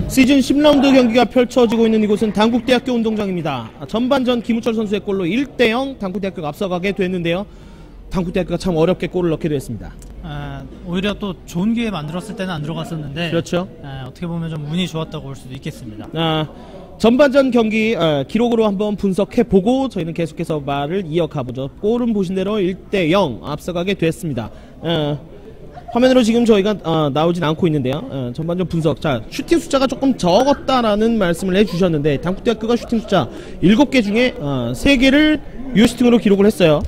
시즌 10라운드 경기가 펼쳐지고 있는 이곳은 당국대학교 운동장입니다. 전반전 김우철 선수의 골로 1대0 당국대학교가 앞서가게 됐는데요. 당국대학교가 참 어렵게 골을 넣게 됐습니다. 오히려 또 좋은 기회 만들었을 때는 안 들어갔었는데, 그렇죠. 어떻게 보면 좀 운이 좋았다고 볼 수도 있겠습니다. 전반전 경기 기록으로 한번 분석해보고 저희는 계속해서 말을 이어가보죠. 골은 보신 대로 1대0 앞서가게 됐습니다. 화면으로 지금 저희가 나오진 않고 있는데요. 전반전 분석. 자, 슈팅 숫자가 조금 적었다라는 말씀을 해주셨는데 당국대학교가 슈팅 숫자 7개 중에 3개를 유효슈팅으로 기록을 했어요.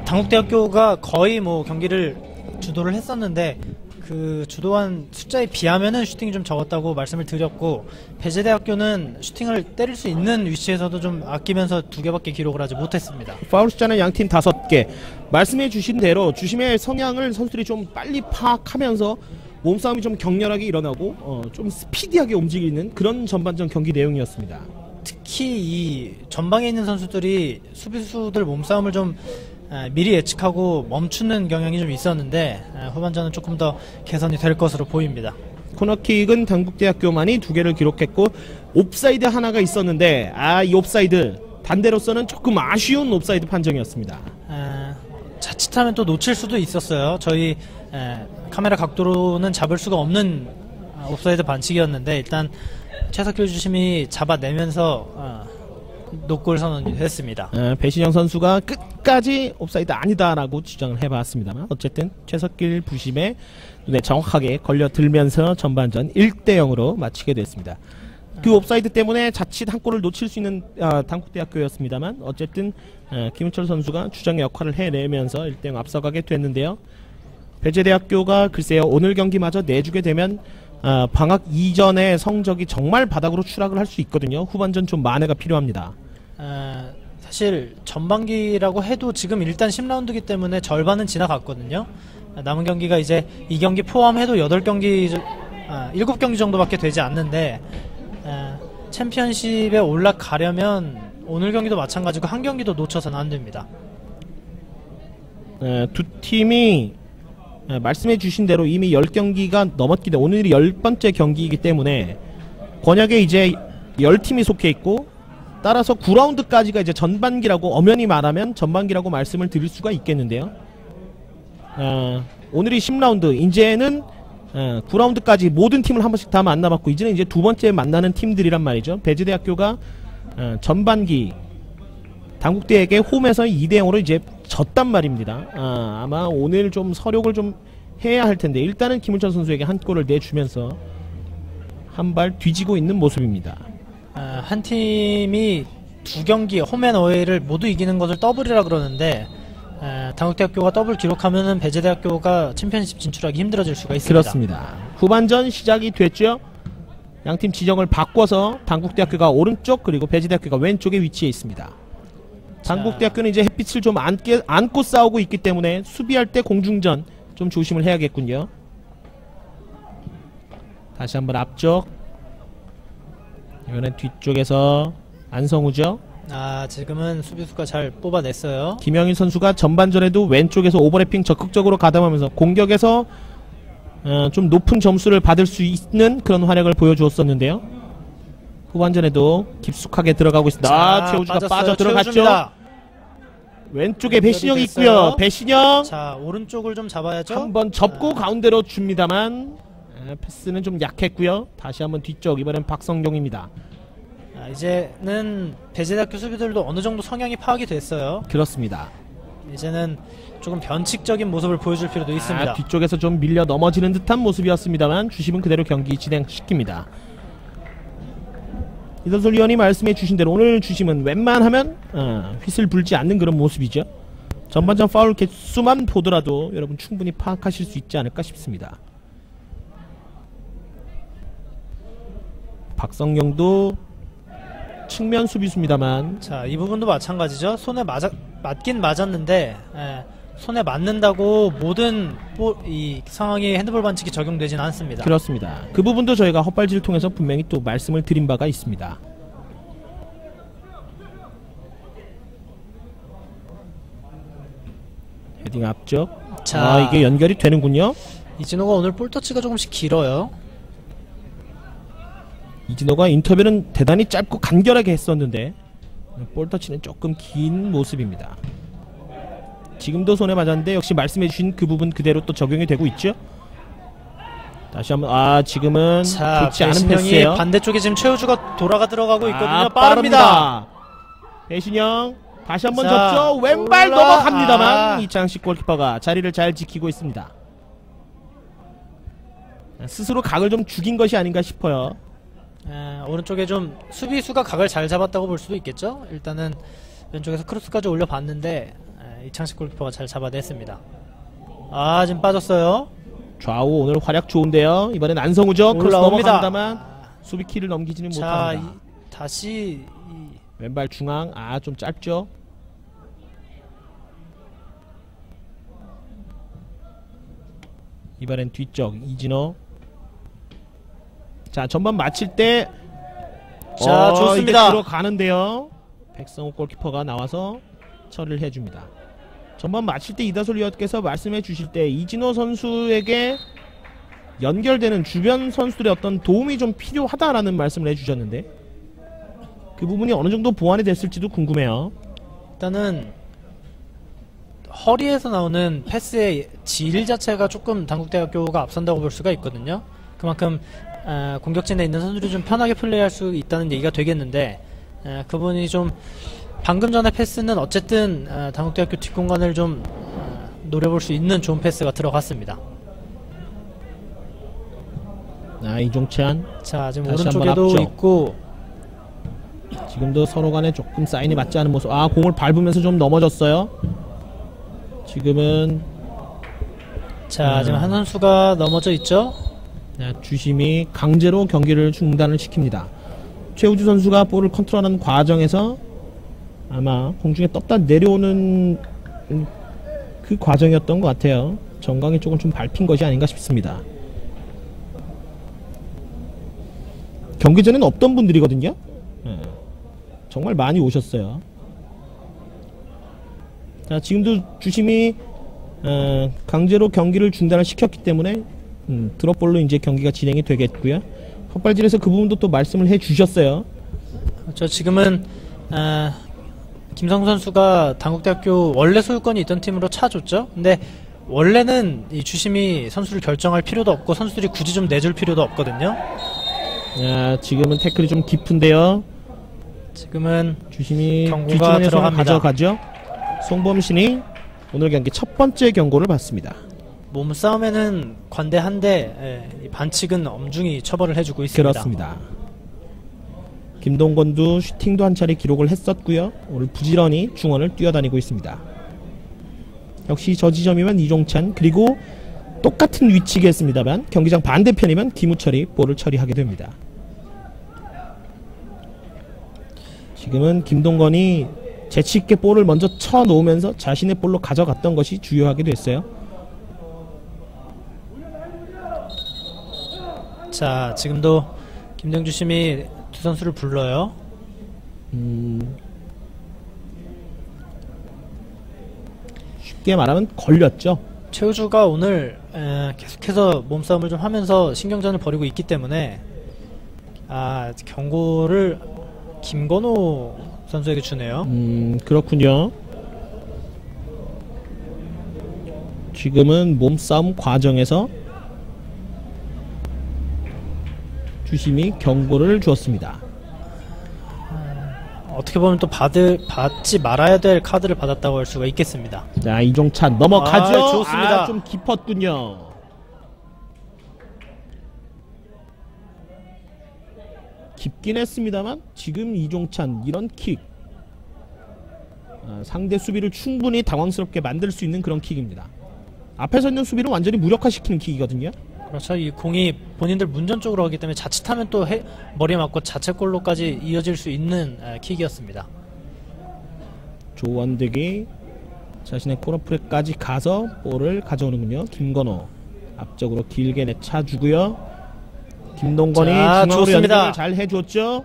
당국대학교가 거의 뭐 경기를 주도를 했었는데 그 주도한 숫자에 비하면은 슈팅이 좀 적었다고 말씀을 드렸고, 배제대학교는 슈팅을 때릴 수 있는 위치에서도 좀 아끼면서 2개밖에 기록을 하지 못했습니다. 파울 숫자는 양팀 5개. 말씀해 주신 대로 주심의 성향을 선수들이 좀 빨리 파악하면서 몸싸움이 좀 격렬하게 일어나고 좀 스피디하게 움직이는 그런 전반전 경기 내용이었습니다. 특히 이 전방에 있는 선수들이 수비수들 몸싸움을 좀 미리 예측하고 멈추는 경향이 좀 있었는데 후반전은 조금 더 개선이 될 것으로 보입니다. 코너킥은 당국대학교만이 2개를 기록했고 옵사이드 하나가 있었는데 이 옵사이드 반대로서는 조금 아쉬운 옵사이드 판정이었습니다. 자칫하면 또 놓칠 수도 있었어요. 저희 카메라 각도로는 잡을 수가 없는 옵사이드 반칙이었는데 일단 최석길 주심이 잡아내면서 노골 선언이 됐습니다. 배신영 선수가 끝까지 옵사이드 아니다라고 주장을 해봤습니다만 어쨌든 최석길 부심의 눈에 정확하게 걸려들면서 전반전 1대0으로 마치게 됐습니다. 그 옵사이드 때문에 자칫 한 골을 놓칠 수 있는 당국대학교였습니다만 어쨌든 김우철 선수가 주장의 역할을 해내면서 1대0 앞서가게 됐는데요. 배제대학교가 글쎄요, 오늘 경기마저 내주게 되면 방학 이전에 성적이 정말 바닥으로 추락을 할 수 있거든요. 후반전 좀 만회가 필요합니다. 사실 전반기라고 해도 지금 일단 10라운드이기 때문에 절반은 지나갔거든요. 남은 경기가 이제 이 경기 포함해도 8경기 7경기 정도밖에 되지 않는데 챔피언십에 올라가려면 오늘 경기도 마찬가지고 한 경기도 놓쳐서는 안 됩니다. 두 팀이 말씀해 주신 대로 이미 10경기가 넘었기 때문에 오늘이 10번째 경기이기 때문에 권역에 이제 10팀이 속해 있고 따라서 9라운드까지가 이제 전반기라고 엄연히 말하면 전반기라고 말씀을 드릴 수가 있겠는데요. 오늘이 10라운드, 이제는 9라운드까지 모든 팀을 한 번씩 다 만나봤고 이제는 이제 2번째 만나는 팀들이란 말이죠. 배제대학교가 전반기 당국대에게 홈에서 2대0으로 이제 졌단 말입니다. 아마 오늘 좀 서력을 좀 해야 할 텐데 일단은 김우철 선수에게 한 골을 내주면서 한 발 뒤지고 있는 모습입니다. 한 팀이 2경기 홈앤어웨이를 모두 이기는 것을 더블이라 그러는데 당국대학교가 더블 기록하면은 배제대학교가 챔피언십 진출하기 힘들어질 수가 있습니다. 그렇습니다. 후반전 시작이 됐죠. 양팀 지정을 바꿔서 당국대학교가 오른쪽 그리고 배제대학교가 왼쪽에 위치해 있습니다. 당국대학교는 이제 햇빛을 좀 안고 싸우고 있기 때문에 수비할 때 공중전 좀 조심을 해야겠군요. 다시 한번 앞쪽, 이번엔 뒤쪽에서 안성우죠. 지금은 수비수가 잘 뽑아냈어요. 김영일 선수가 전반전에도 왼쪽에서 오버래핑 적극적으로 가담하면서 공격에서 좀 높은 점수를 받을 수 있는 그런 활약을 보여주었었는데요. 후반전에도 깊숙하게 들어가고 있습니다. 최우주가 빠져 들어갔죠. 최우주입니다. 왼쪽에 배신영이 있고요. 배신영. 자, 오른쪽을 좀 잡아야죠. 한번 접고 가운데로 줍니다만 패스는 좀 약했고요. 다시 한번 뒤쪽, 이번엔 박성경입니다. 이제는 배제대학교 수비들도 어느 정도 성향이 파악이 됐어요. 그렇습니다. 이제는 조금 변칙적인 모습을 보여줄 필요도 있습니다. 뒤쪽에서 좀 밀려 넘어지는 듯한 모습이었습니다만 주심은 그대로 경기 진행시킵니다. 이선솔 위원이 말씀해 주신 대로 오늘 주심은 웬만하면 휘슬 불지 않는 그런 모습이죠. 전반전 파울 개수만 보더라도 여러분 충분히 파악하실 수 있지 않을까 싶습니다. 박성경도 측면 수비수입니다만 자, 이 부분도 마찬가지죠. 손에 맞긴 맞았는데 손에 맞는다고 모든 이 상황이 핸드볼 반칙이 적용되진 않습니다. 그렇습니다. 그 부분도 저희가 헛발질을 통해서 분명히 또 말씀을 드린 바가 있습니다. 헤딩 앞쪽. 자, 이게 연결이 되는군요. 이진호가 오늘 볼터치가 조금씩 길어요. 이진호가 인터뷰는 대단히 짧고 간결하게 했었는데 볼터치는 조금 긴 모습입니다. 지금도 손에 맞았는데 역시 말씀해주신 그 부분 그대로 또 적용이 되고 있죠. 다시 한번 지금은 좋지 않은 패스예요. 반대쪽에 지금 최우주가 돌아가 들어가고 있거든요. 빠릅니다. 배신영 다시 한번 접죠. 왼발 넘어갑니다만 이창식 골키퍼가 자리를 잘 지키고 있습니다. 스스로 각을 좀 죽인 것이 아닌가 싶어요. 오른쪽에 좀 수비수가 각을 잘 잡았다고 볼 수도 있겠죠. 일단은 왼쪽에서 크로스까지 올려봤는데 이창식 골키퍼가 잘 잡아냈습니다. 지금 빠졌어요. 좌우 오늘 활약 좋은데요. 이번엔 안성우죠. 크로스 넘어갑니다만 수비키를 넘기지는 못합니다. 다시 왼발 중앙 좀 짧죠. 이번엔 뒤쪽 이진호. 자, 전반 마칠 때 좋습니다. 이게 들어가는데요. 백성호 골키퍼가 나와서 처리를 해줍니다. 전반 마칠 때 이다솔 위원께서 말씀해 주실 때 이진호 선수에게 연결되는 주변 선수들의 어떤 도움이 좀 필요하다라는 말씀을 해주셨는데 그 부분이 어느 정도 보완이 됐을지도 궁금해요. 일단은 허리에서 나오는 패스의 질 자체가 조금 당국대학교가 앞선다고 볼 수가 있거든요. 그만큼 공격진에 있는 선수들이 좀 편하게 플레이할 수 있다는 얘기가 되겠는데 그분이 좀 방금 전에 패스는 어쨌든 당국대학교 뒷공간을 좀 노려볼 수 있는 좋은 패스가 들어갔습니다. 이종찬. 자, 지금 오른쪽에도 있고 지금도 서로 간에 조금 사인이 맞지 않은 모습. 공을 밟으면서 좀 넘어졌어요. 지금은 지금 한 선수가 넘어져 있죠. 주심이 강제로 경기를 중단을 시킵니다. 최우주 선수가 볼을 컨트롤하는 과정에서 아마 공중에 떴다 내려오는 그 과정이었던 것 같아요. 정강이 쪽을 좀 밟힌 것이 아닌가 싶습니다. 경기 전에는 없던 분들이거든요. 정말 많이 오셨어요. 자, 지금도 주심이 강제로 경기를 중단을 시켰기 때문에 드롭볼로 이제 경기가 진행이 되겠고요. 헛발질에서 그 부분도 또 말씀을 해주셨어요. 지금은 김성우 선수가 당국대학교 원래 소유권이 있던 팀으로 차줬죠. 근데 원래는 이 주심이 선수를 결정할 필요도 없고 선수들이 굳이 좀 내줄 필요도 없거든요. 지금은 태클이 좀 깊은데요. 지금은 주심이 경고가 들어갑니다. 가져가죠. 송범신이 오늘 경기 첫 번째 경고를 받습니다. 몸싸움에는 관대한데 반칙은 엄중히 처벌을 해주고 있습니다. 그렇습니다. 김동건도 슈팅도 한 차례 기록을 했었고요. 오늘 부지런히 중원을 뛰어다니고 있습니다. 역시 저 지점이면 이종찬, 그리고 똑같은 위치겠습니다만 경기장 반대편이면 김우철이 볼을 처리하게 됩니다. 지금은 김동건이 재치있게 볼을 먼저 쳐놓으면서 자신의 볼로 가져갔던 것이 주요하게 됐어요. 자, 지금도 김정주심이 두 선수를 불러요. 쉽게 말하면 걸렸죠. 최우주가 오늘 계속해서 몸싸움을 좀 하면서 신경전을 벌이고 있기 때문에 경고를 김건호 선수에게 주네요. 그렇군요. 지금은 몸싸움 과정에서 주심이 경고를 주었습니다. 어떻게 보면 또 받지 말아야 될 카드를 받았다고 할 수가 있겠습니다. 자, 이종찬 넘어가죠. 좋습니다. 좀 깊었군요. 깊긴 했습니다만 지금 이종찬 이런 킥 상대 수비를 충분히 당황스럽게 만들 수 있는 그런 킥입니다. 앞에 서 있는 수비를 완전히 무력화시키는 킥이거든요. 그렇죠. 이 공이 본인들 문전 쪽으로 가기 때문에 자칫하면 또 머리에 맞고 자책골로까지 이어질 수 있는 킥이었습니다. 조원득이 자신의 코너프레까지 가서 볼을 가져오는군요. 김건호 앞쪽으로 길게 내차주고요. 김동건이 중앙으로 연결을 잘 해줬죠.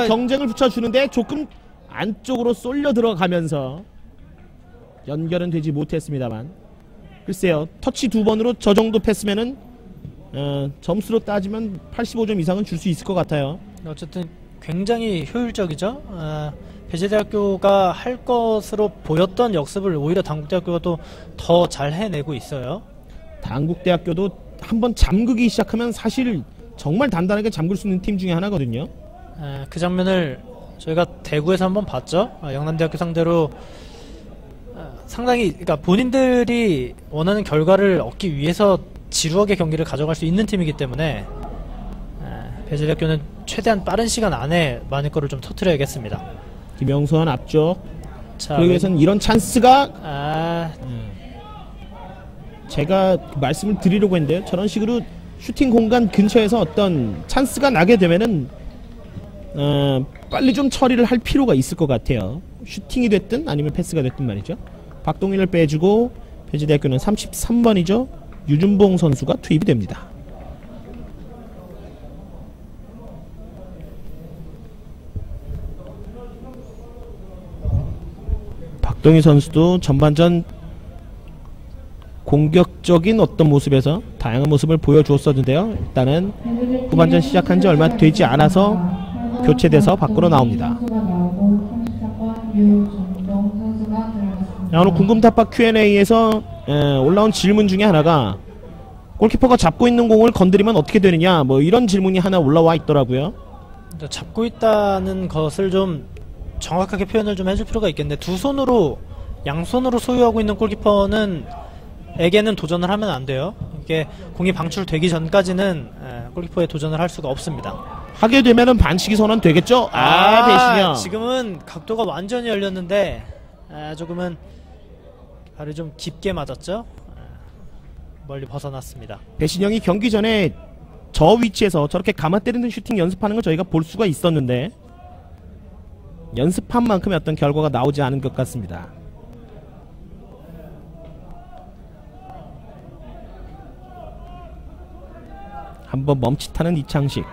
경쟁을 붙여주는데 조금 안쪽으로 쏠려 들어가면서 연결은 되지 못했습니다만 글쎄요, 터치 2번으로 저 정도 패스면은 점수로 따지면 85점 이상은 줄 수 있을 것 같아요. 어쨌든 굉장히 효율적이죠. 배재대학교가 할 것으로 보였던 역습을 오히려 당국대학교가 또 더 잘 해내고 있어요. 당국대학교도 한번 잠그기 시작하면 사실 정말 단단하게 잠글 수 있는 팀 중에 하나거든요. 그 장면을 저희가 대구에서 한번 봤죠. 영남대학교 상대로 상당히 그러니까 본인들이 원하는 결과를 얻기 위해서 지루하게 경기를 가져갈 수 있는 팀이기 때문에 배재대학교는 최대한 빠른 시간 안에 많은 거를 좀 터뜨려야겠습니다. 김영선 앞쪽. 자, 그러기 위해서는 이런 찬스가 제가 말씀을 드리려고 했는데요. 저런 식으로 슈팅 공간 근처에서 어떤 찬스가 나게 되면은 빨리 좀 처리를 할 필요가 있을 것 같아요. 슈팅이 됐든 아니면 패스가 됐든 말이죠. 박동일을 빼주고 배재대학교는 33번이죠. 유준봉 선수가 투입이 됩니다. 박동일 선수도 전반전 공격적인 어떤 모습에서 다양한 모습을 보여주었었는데요. 일단은 후반전 시작한 지 얼마 되지 않아서 교체돼서 밖으로 나옵니다. 오늘 궁금탑박 Q&A에서 올라온 질문 중에 하나가 골키퍼가 잡고 있는 공을 건드리면 어떻게 되느냐, 뭐 이런 질문이 하나 올라와 있더라고요. 잡고 있다는 것을 좀 정확하게 표현을 좀 해줄 필요가 있겠는데, 두 손으로 양손으로 소유하고 있는 골키퍼는 에게는 도전을 하면 안 돼요. 이게 공이 방출되기 전까지는 골키퍼에 도전을 할 수가 없습니다. 하게 되면은 반칙이 선언되겠죠? 배신이요. 지금은 각도가 완전히 열렸는데 조금은 발을 좀 깊게 맞았죠. 멀리 벗어났습니다. 배신영이 경기 전에 저 위치에서 저렇게 감아 때리는 슈팅 연습하는 걸 저희가 볼 수가 있었는데 연습한 만큼의 어떤 결과가 나오지 않은 것 같습니다. 한번 멈칫하는 이창식.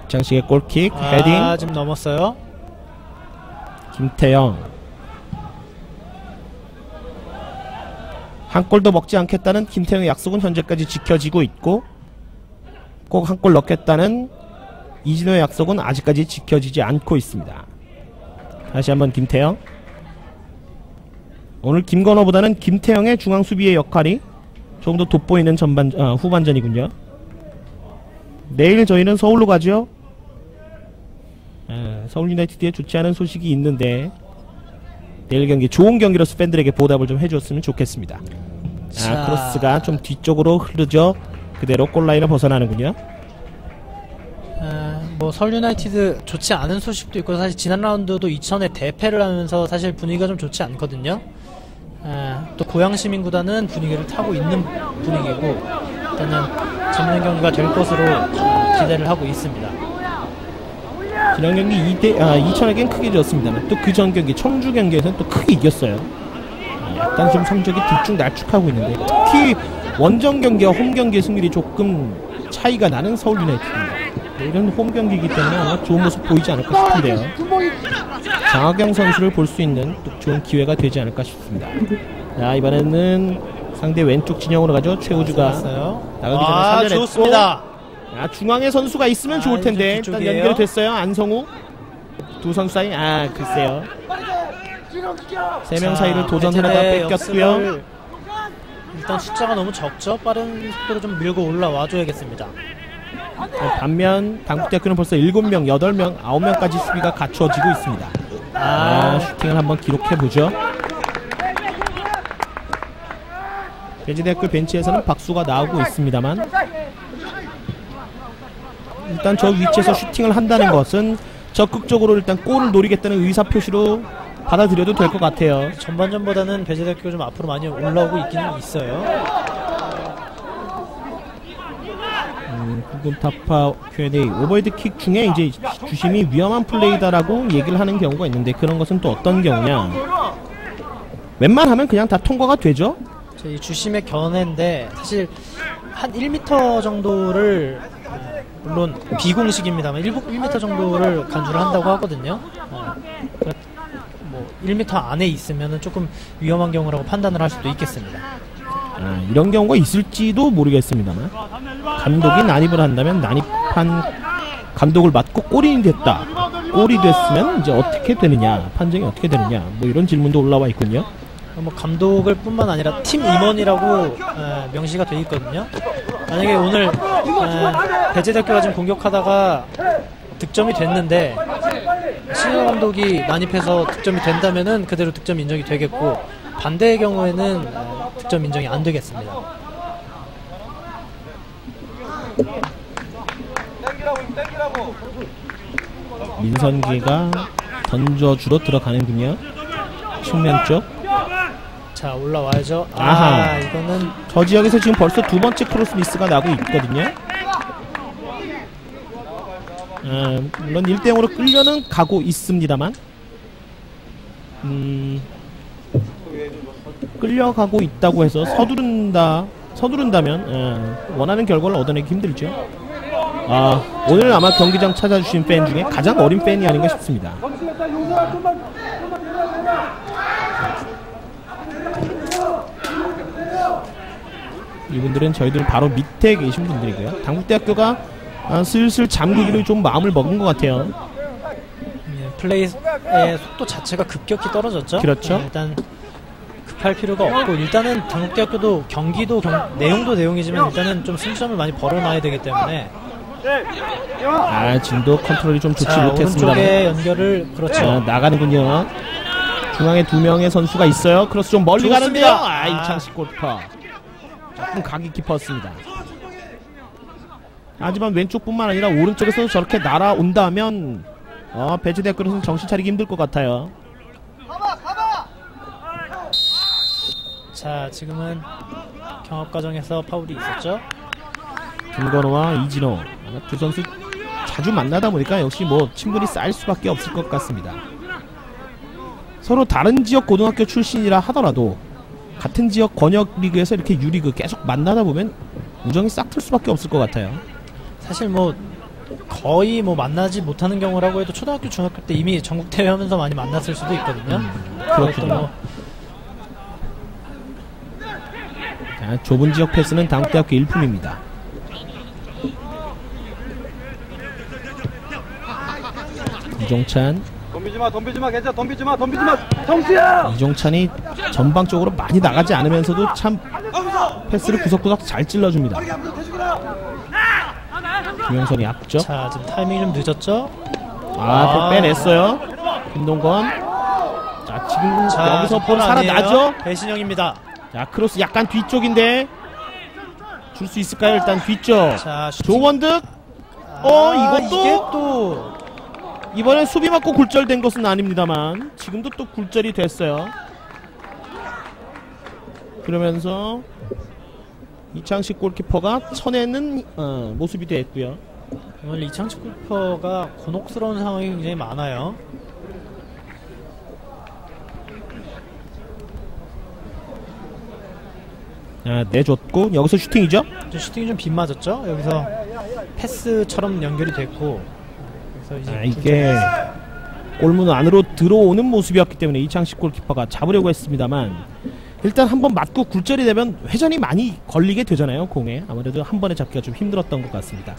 이창식의 골킥, 헤딩. 지금 넘었어요. 김태형. 한 골도 먹지 않겠다는 김태형의 약속은 현재까지 지켜지고 있고, 꼭 한 골 넣겠다는 이진호의 약속은 아직까지 지켜지지 않고 있습니다. 다시 한번 김태형. 오늘 김건호보다는 김태형의 중앙 수비의 역할이 조금 더 돋보이는 후반전이군요. 내일 저희는 서울로 가죠. 서울 유나이티드에 좋지 않은 소식이 있는데 내일 경기 좋은 경기로서 팬들에게 보답을 좀 해줬으면 좋겠습니다. 크로스가 좀 뒤쪽으로 흐르죠. 그대로 골라인을 벗어나는군요. 뭐 서울 유나이티드 좋지 않은 소식도 있고, 사실 지난 라운드도 이천에 대패를 하면서 사실 분위기가 좀 좋지 않거든요. 또 고양 시민구단은 분위기를 타고 있는 분위기고, 일단은 재밌는 경기가 될 것으로 기대를 하고 있습니다. 지난 경기 이천에겐 크게 졌습니다만 또 그 전 경기 청주 경기에서는 또 크게 이겼어요. 약간 좀 성적이 들쭉날쭉하고 있는데, 특히 원정 경기와 홈 경기의 승률이 조금 차이가 나는 서울 유나이티드입니다. 이런 홈 경기이기 때문에 아마 좋은 모습 보이지 않을까 싶은데요. 장하경 선수를 볼 수 있는 또 좋은 기회가 되지 않을까 싶습니다. 자, 이번에는 상대 왼쪽 진영으로 가죠. 최우주가 나가기 전에 살려냈고, 좋습니다. 중앙에 선수가 있으면 좋을 텐데 일단 연결됐어요. 안성우. 두 선수 사이 글쎄요. 세 명 사이를 도전하다가 뺏겼고요. 일단 숫자가 너무 적죠. 빠른 속도로 좀 밀고 올라와 줘야겠습니다. 반면 당국대학교는 벌써 7명, 8명, 9명까지 수비가 갖춰지고 있습니다. 슈팅을 한번 기록해보죠. 배재대학교 벤치에서는 박수가 나오고 있습니다만, 일단 저 위치에서 슈팅을 한다는 것은 적극적으로 일단 골을 노리겠다는 의사표시로 받아들여도 될 것 같아요. 전반전보다는 배재대학교가 좀 앞으로 많이 올라오고 있기는 있어요. 궁금타파 Q&A. 오버헤드킥 중에 이제 주심이 위험한 플레이다라고 얘기를 하는 경우가 있는데, 그런 것은 또 어떤 경우냐, 웬만하면 그냥 다 통과가 되죠. 이 주심의 견해인데 사실 한 1m 정도를, 물론 비공식입니다만 1m 정도를 간주를 한다고 하거든요. 뭐 1m 안에 있으면은 조금 위험한 경우라고 판단을 할 수도 있겠습니다. 이런 경우가 있을지도 모르겠습니다만 감독이 난입을 한다면 난입한 감독을 맞고 골이 됐다. 골이 됐으면 이제 어떻게 되느냐, 판정이 어떻게 되느냐, 뭐 이런 질문도 올라와 있군요. 뭐 감독을 뿐만 아니라 팀 임원이라고 명시가 돼 있거든요. 만약에 오늘 배재대학교가 지금 공격하다가 득점이 됐는데 신현 감독이 난입해서 득점이 된다면은 그대로 득점 인정이 되겠고, 반대의 경우에는 득점 인정이 안 되겠습니다. 민선기가 던져주러 들어가는군요. 측면 쪽. 자, 올라와야죠. 아하. 이거는 저 지역에서 지금 벌써 두 번째 크로스 미스가 나고 있거든요. 물론 1대0으로 끌려는 가고 있습니다만 끌려가고 있다고 해서 서두른다면 원하는 결과를 얻어내기 힘들죠. 오늘 아마 경기장 찾아주신 팬 중에 가장 어린 팬이 아닌가 싶습니다. 이분들은 저희들 바로 밑에 계신 분들이고요. 당국대학교가 슬슬 잠그기로 좀 마음을 먹은 것 같아요. 플레이의 속도 자체가 급격히 떨어졌죠. 그렇죠. 일단 급할 필요가 없고, 일단은 당국대학교도 경기도 내용도 내용이지만 일단은 좀 승점을 많이 벌어놔야 되기 때문에. 진도 컨트롤이 좀 좋지 못했습니다. 오른쪽에 연결을 그렇죠. 나가는군요. 중앙에 두 명의 선수가 있어요. 크로스 좀 멀리 좋습니다. 가는데요. 이창식 골키퍼 조금 각이 깊었습니다. 하지만 왼쪽뿐만 아니라 오른쪽에서 저렇게 날아온다면 배재대학교에서는 정신 차리기 힘들 것 같아요. 자, 지금은 경합 과정에서 파울이 있었죠. 김건호와 이진호 두 선수 자주 만나다 보니까 역시 뭐 친분이 쌓일 수밖에 없을 것 같습니다. 서로 다른 지역 고등학교 출신이라 하더라도 같은 지역 권역리그에서 이렇게 유리그 계속 만나다 보면 우정이 싹틀 수밖에 없을 것 같아요. 사실 뭐 거의 뭐 만나지 못하는 경우라고 해도 초등학교 중학교 때 이미 전국대회 하면서 많이 만났을 수도 있거든요. 그렇군요. 자, 좁은 지역 패스는 당국대학교 일품입니다. 이종찬. 덤비지마, 괜찮아, 덤비지마, 정수야! 이종찬이 전방적으로 많이 나가지 않으면서도 참 패스를 구석구석 잘 찔러줍니다. 김영선이 앞죠. 자, 지금 타이밍이 좀 늦었죠? 또 빼냈어요. 김동건. 자, 지금 여기서 볼 살아나죠? 배신영입니다. 자, 크로스 약간 뒤쪽인데 줄 수 있을까요? 일단 뒤쪽. 자, 조원득. 이것도 이게 또 이번엔 수비 맞고 굴절된 것은 아닙니다만 지금도 또 굴절이 됐어요. 그러면서 이창식 골키퍼가 쳐내는 모습이 됐고요. 오늘 이창식 골키퍼가 곤혹스러운 상황이 굉장히 많아요. 내줬고 여기서 슈팅이죠? 슈팅이 좀 빗맞았죠? 여기서 패스처럼 연결이 됐고, 그래서 이제 이게 골문 안으로 들어오는 모습이었기 때문에 이창식 골키퍼가 잡으려고 했습니다만 일단 한번 맞고 굴절이 되면 회전이 많이 걸리게 되잖아요. 공에 아무래도 한 번에 잡기가 좀 힘들었던 것 같습니다.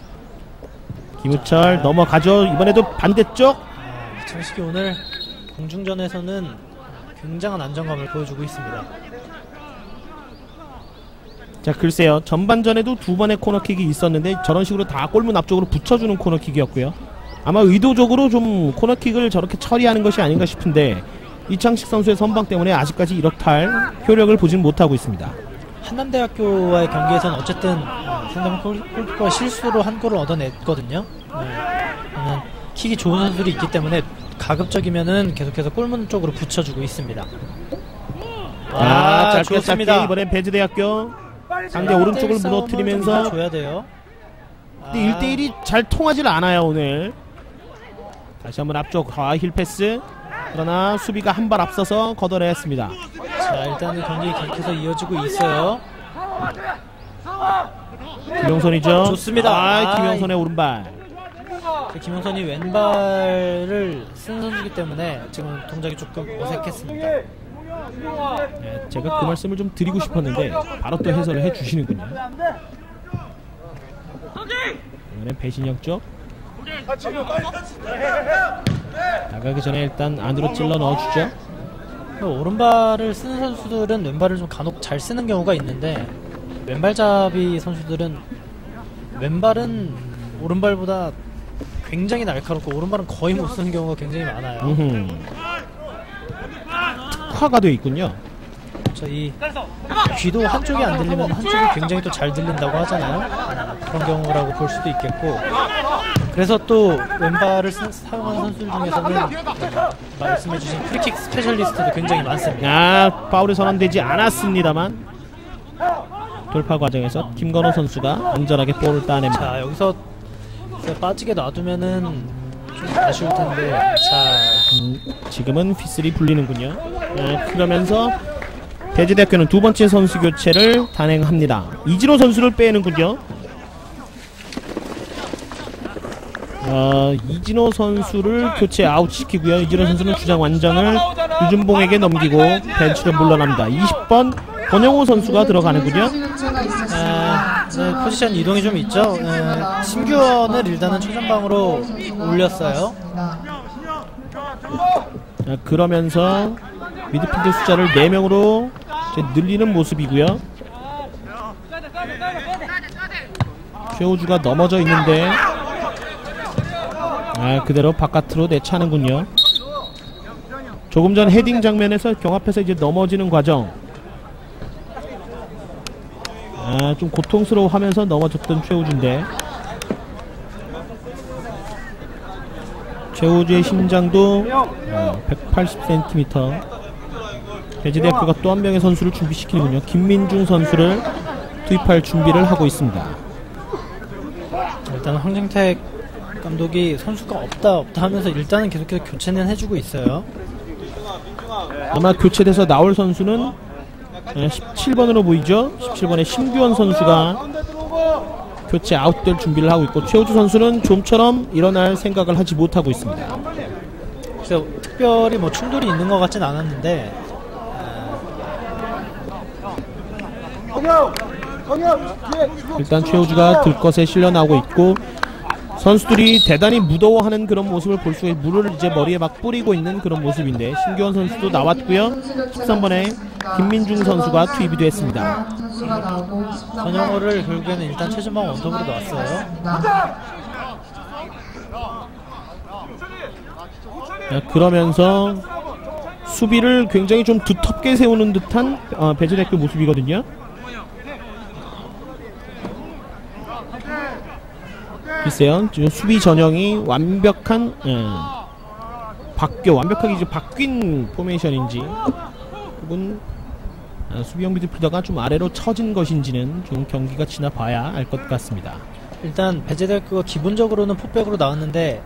김우철 넘어가죠. 이번에도 반대쪽. 이창식이 오늘 공중전에서는 굉장한 안정감을 보여주고 있습니다. 자, 글쎄요, 전반전에도 두 번의 코너킥이 있었는데 저런 식으로 다 골문 앞쪽으로 붙여주는 코너킥이었고요. 아마 의도적으로 좀 코너킥을 저렇게 처리하는 것이 아닌가 싶은데 이창식 선수의 선방 때문에 아직까지 이렇다 할 효력을 보지는 못하고 있습니다. 한남대학교와의 경기에서는 어쨌든 상대방 골키퍼가 실수로 한 골을 얻어냈거든요. 킥이 좋은 선수들이 있기 때문에 가급적이면은 계속해서 골문 쪽으로 붙여주고 있습니다. 짧게 짧게 이번엔 배재대학교 상대 오른쪽을 무너뜨리면서 줘야 돼요. 근데 1대1이 잘 통하질 않아요. 오늘 다시 한번 앞쪽 힐패스. 그러나 수비가 한 발 앞서서 걷어냈습니다. 자, 일단은 경기 계속해서 이어지고 있어요. 김영선이죠. 좋습니다. 김영선의 오른발. 김용선이 왼발을 쓰는 선수이기 때문에 지금 동작이 조금 어색했습니다. 네, 제가 그 말씀을 좀 드리고 싶었는데 바로 또 해설을 해주시는군요. 이번엔 배신영 쪽 나가기 전에 일단 안으로 찔러 넣어주죠. 오른발을 쓰는 선수들은 왼발을 좀 간혹 잘 쓰는 경우가 있는데 왼발잡이 선수들은 왼발은 오른발보다 굉장히 날카롭고 오른발은 거의 못 쓰는 경우가 굉장히 많아요. 특화가 되어 있군요. 이 귀도 한쪽이 안 들리면 한쪽이 굉장히 또 잘 들린다고 하잖아요. 그런 경우라고 볼 수도 있겠고, 그래서 또 왼발을 사용하는 선수들 중에서는 말씀해주신 프리킥 스페셜리스트도 굉장히 많습니다. 파울이 선언되지 않았습니다만 돌파 과정에서 김건호 선수가 안전하게 볼을 따냅니다. 자, 여기서 빠지게 놔두면은 좀 아쉬울 텐데, 자, 지금은 휘슬이 불리는군요. 그러면서 대지대학교는 두 번째 선수 교체를 단행합니다. 이진호 선수를 빼는군요. 이진호 선수를 교체 아웃시키고요. 이진호 선수는 주장 완장을 유준봉에게 넘기고 벤치로 물러납니다. 20번 권영호 선수가 들어가는군요. 네, 포지션 이동이 좀 있죠. 심규원을 일단은 최전방으로 올렸어요. 그러면서 미드필드 숫자를 4명으로 늘리는 모습이고요. 최호주가 넘어져 있는데 그대로 바깥으로 내차는군요. 조금 전 헤딩 장면에서 경합해서 이제 넘어지는 과정, 좀 고통스러워하면서 넘어졌던 최호주인데, 최호주의 심장도 180cm. 대지대학교가 또 한 명의 선수를 준비시키는군요. 김민중 선수를 투입할 준비를 하고 있습니다. 일단 황정택 감독이 선수가 없다 하면서 일단은 계속해서 교체는 해주고 있어요. 아마 교체돼서 나올 선수는 17번으로 보이죠. 17번의 심규원 선수가 교체 아웃될 준비를 하고 있고, 최호주 선수는 좀처럼 일어날 생각을 하지 못하고 있습니다. 그래서 특별히 뭐 충돌이 있는 것 같진 않았는데, 일단 최호주가 들것에 실려 나오고 있고, 선수들이 대단히 무더워하는 그런 모습을 볼 수가 있고, 물을 이제 머리에 막 뿌리고 있는 그런 모습인데, 심규원 선수도 나왔고요. 13번에 김민중 선수가 투입이 됐습니다. 권영호를 결국에는 일단 최전방 원톱으로 넣었어요. 그러면서 수비를 굉장히 좀 두텁게 세우는 듯한 배지대학교 모습이거든요. 글쎄요, 수비 전형이 완벽한 완벽하게 이제 바뀐 포메이션인지, 혹은 수비형 미드필더가 좀 아래로 처진 것인지는 좀 경기가 지나봐야 알 것 같습니다. 일단 배재대학교가 기본적으로는 포백으로 나왔는데,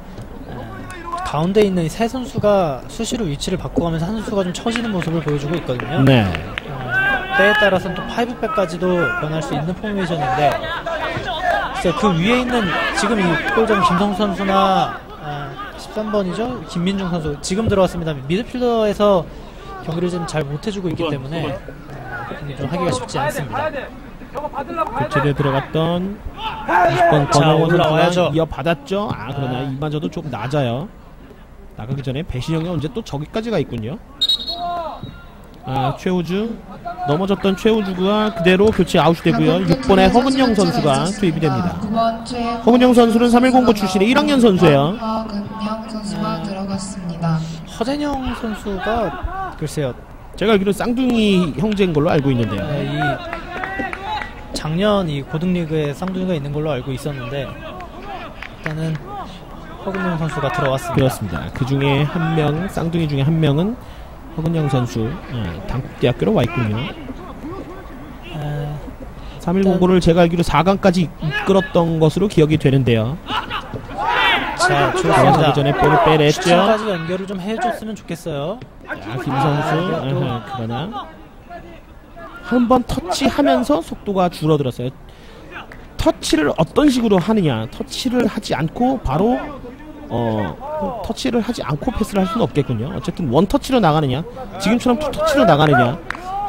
가운데 있는 세 선수가 수시로 위치를 바꿔가면서 한 선수가 좀 처지는 모습을 보여주고 있거든요. 네. 때에 따라서는 또 5백까지도 변할 수 있는 포메이션인데, 그 위에 있는 지금 이 골장 김성수 선수나 13번이죠? 김민중 선수 지금 들어왔습니다. 미드필더에서 경기를 좀 잘 못해주고 있기 때문에 좀 하기가 쉽지 않습니다. 교체대에 들어갔던 20번 권영호 올라와야죠. 선수가 이어받았죠. 그러나 이마저도 좀 낮아요. 나가기 전에 배신영이 언제 또 저기까지 가 있군요. 최우주, 넘어졌던 최우주가 그대로 교체 아웃이 되고요. 6번에 허근영 선수가 투입이 됩니다. 허근영 선수는 3109 출신의 1학년 선수예요. 허재영 선수가 글쎄요, 제가 알기로 쌍둥이 형제인 걸로 알고 있는데요. 이 작년 이 고등리그에 쌍둥이가 있는 걸로 알고 있었는데, 일단은 허근영 선수가 들어왔습니다. 그렇습니다. 그 중에 한 명, 쌍둥이 중에 한 명은 허근영 선수, 당국대학교로 와 있군요. 3109를 제가 알기로 4강까지 이끌었던 것으로 기억이 되는데요. 자, 좋습니다. 전에 볼을 빼냈죠. 슈팅까지 연결을 좀 해줬으면 좋겠어요. 김 선수, 그러나 한 번 터치하면서 속도가 줄어들었어요. 터치를 어떤 식으로 하느냐, 터치를 하지 않고 바로 터치를 하지 않고 패스를 할 수는 없겠군요. 어쨌든 원터치로 나가느냐 지금처럼 투터치로 나가느냐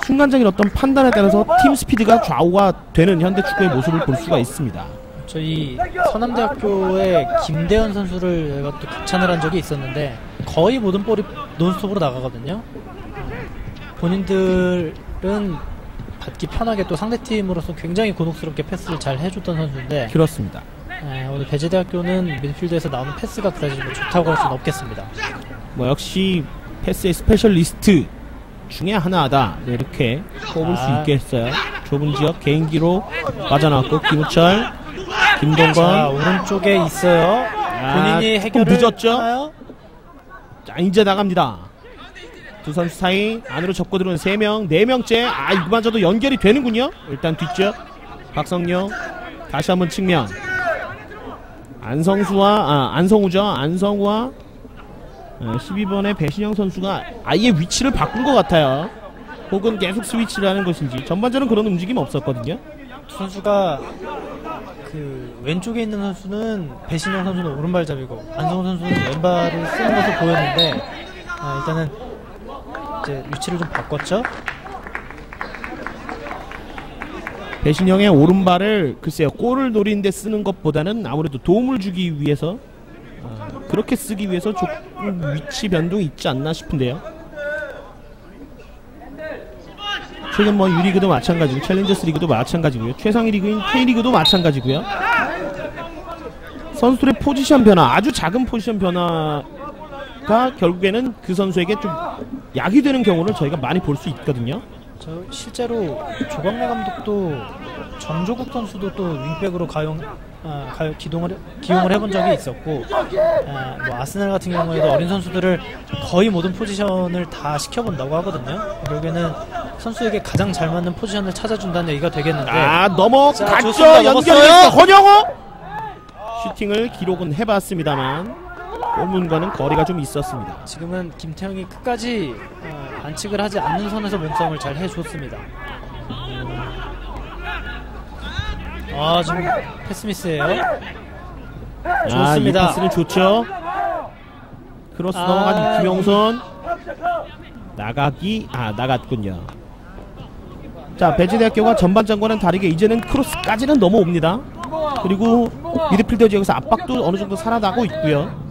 순간적인 어떤 판단에 따라서 팀 스피드가 좌우가 되는 현대 축구의 모습을 볼 수가 있습니다. 저희 서남대학교의 김대현 선수를 제가 또 극찬을 한 적이 있었는데 거의 모든 볼이 논스톱으로 나가거든요. 본인들은 받기 편하게 또 상대팀으로서 굉장히 곤혹스럽게 패스를 잘 해줬던 선수인데 그렇습니다. 오늘 배재대학교는 미드필드에서 나오는 패스가 그다지 뭐 좋다고 할 수는 없겠습니다. 뭐 역시 패스의 스페셜리스트 중에 하나다 이렇게 꼽을 수 있겠어요. 좁은 지역 개인기로 빠져나왔고 김우철, 김동건 자, 오른쪽에 있어요. 본인이 조금 해결을 늦었죠? 하나요? 자 이제 나갑니다. 두 선수 사이 안으로 접고 들어오는 3명 4명째 이마저도 연결이 되는군요. 일단 뒤쪽 박성룡 다시 한번 측면 안성우죠. 안성우와 12번의 배신영 선수가 아예 위치를 바꾼 것 같아요. 혹은 계속 스위치를 하는 것인지 전반전은 그런 움직임 없었거든요. 두 선수가 그 왼쪽에 있는 선수는 배신영 선수는 오른발잡이고 안성우 선수는 왼발을 쓰는 것을 보였는데 일단은 이제 위치를 좀 바꿨죠. 배신영의 오른발을 글쎄요 골을 노리는데 쓰는 것보다는 아무래도 도움을 주기 위해서 그렇게 쓰기 위해서 조금 위치 변동이 있지 않나 싶은데요. 최근 뭐 유리그도 마찬가지고 챌린저스 리그도 마찬가지고요. 최상위 리그인 K리그도 마찬가지고요. 선수들의 포지션 변화, 아주 작은 포지션 변화가 결국에는 그 선수에게 좀 약이 되는 경우를 저희가 많이 볼 수 있거든요. 저 실제로 조광래 감독도 정조국 선수도 또 윙백으로 기용을 해본 적이 있었고 뭐 아스날 같은 경우에도 어린 선수들을 거의 모든 포지션을 다 시켜본다고 하거든요. 결국에는 선수에게 가장 잘 맞는 포지션을 찾아준다는 얘기가 되겠는데 넘어갔죠. 연결했어. 권영호 슈팅을 기록은 해봤습니다만 골문과는 거리가 좀 있었습니다. 지금은 김태형이 끝까지 반칙을 하지 않는 선에서 몸싸움을 잘 해줬습니다. 지금 패스미스예요. 좋습니다. 이 패스는 좋죠. 크로스 넘어간 김영선 나갔군요. 자 배재대학교가 전반전과는 다르게 이제는 크로스까지는 넘어옵니다. 그리고 미드필더 지역에서 압박도 어느 정도 살아나고 있고요.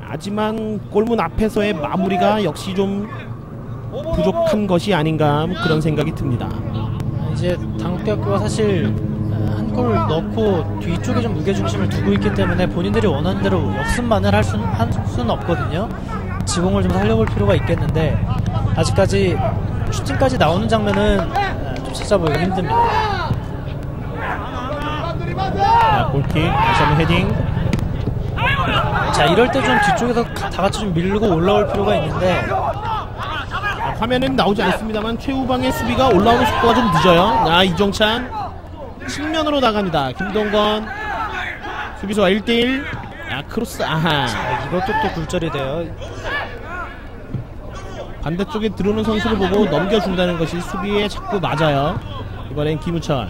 하지만 골문 앞에서의 마무리가 역시 좀 부족한 것이 아닌가 그런 생각이 듭니다. 이제 당국대학교가 사실 한 골 넣고 뒤쪽에 좀 무게중심을 두고 있기 때문에 본인들이 원하는 대로 역습만을 할 수는 없거든요. 지공을 좀 살려볼 필요가 있겠는데 아직까지 슈팅까지 나오는 장면은 좀 찾아보기가 힘듭니다. 자, 골킥 다시 한번 헤딩. 자 이럴 때 좀 뒤쪽에서 다 같이 좀 밀고 올라올 필요가 있는데 화면에는 나오지 않습니다만 최후방의 수비가 올라오는 속도가 좀 늦어요. 이종찬 측면으로 나갑니다. 김동건 수비수와 1대1 크로스 자, 이것도 또 굴절이 돼요. 반대쪽에 들어오는 선수를 보고 넘겨준다는 것이 수비에 자꾸 맞아요. 이번엔 김우철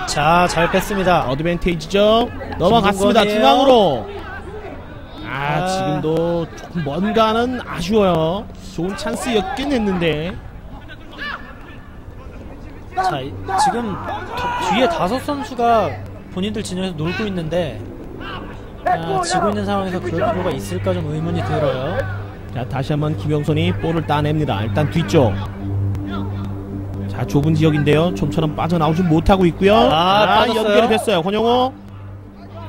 자 잘 뺐습니다. 어드밴테이지죠. 넘어갔습니다. 중앙으로 지금도 조금 뭔가는 아쉬워요. 좋은 찬스였긴 했는데 자 지금 뒤에 5선수가 본인들 진영에서 놀고 있는데 지고 있는 상황에서 그럴 필요가 있을까 좀 의문이 들어요. 자 다시 한번 김영선이 볼을 따냅니다. 일단 뒤쪽 자 좁은 지역인데요. 좀처럼 빠져나오지 못하고 있고요. 연결이 됐어요. 권영호